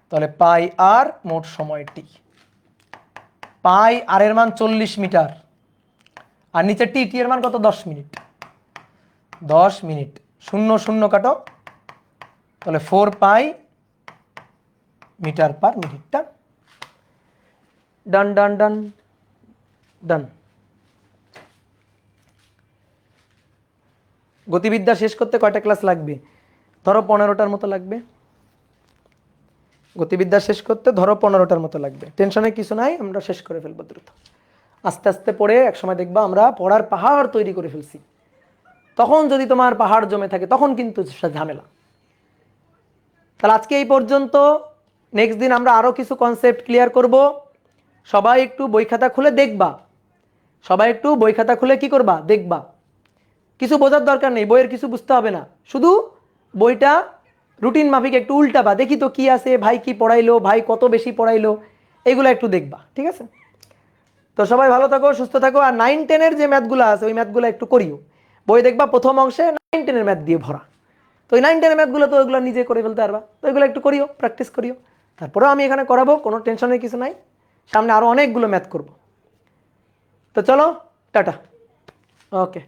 Speaker 1: তাহলে πr মোট সময় t। πr এর মান 40 মিটার আর নিচে t, t এর মান কত? 10 মিনিট। 10 মিনিট, 0 0 কাটো, তাহলে 4π মিটার পার মিনিটটা। ডান ডান ডান ডান। গতিবিদ্যা শেষ করতে কয়টা ক্লাস লাগবে? ধরো 15টার মতো লাগবে। গতিবিদ্যা শেষ করতে ধরো 15টার মতো লাগবে। টেনশনের কিছু নাই, আমরা শেষ করে ফেলবো দ্রুত। আস্তে আস্তে পড়ে একসময় দেখবা আমরা পড়ার পাহাড় তৈরি করে ফেলছি। তখন যদি তোমার পাহাড় জমে থাকে তখন কিন্তু ঝামেলা। তাহলে আজকে এই পর্যন্ত। নেক্সট দিন আমরা আরও কিছু কনসেপ্ট ক্লিয়ার করব। সবাই একটু বই খাতা খুলে দেখবা, সবাই একটু বই খাতা খুলে কি করবা? দেখবা। কিছু বোঝার দরকার নেই, বইয়ের কিছু বুঝতে হবে না, শুধু বইটা রুটিন মাফিক একটু উল্টাবা, দেখি তো কি আছে, ভাই কি পড়াইলো, ভাই কত বেশি পড়াইলো, এগুলো একটু দেখবা। ঠিক আছে? তো সবাই ভালো থাকো, সুস্থ থাকো। আর 9 10-এর যে ম্যাথগুলো আছে ওই ম্যাথগুলো একটু করিও। বই দেখবা প্রথম অংশে 9 10-এর ম্যাথ দিয়ে ভরা। তো ওই 9 10-এর ম্যাথগুলো তো ওইগুলো নিজে করে ফেলতে পারবা, তো এগুলো একটু করিও, প্র্যাকটিস করিও। তারপরেও আমি এখানে করাবো, কোনো টেনশনের কিছু নাই। সামনে আরও অনেকগুলো ম্যাথ করব। তো চলো, টাটা। ওকে।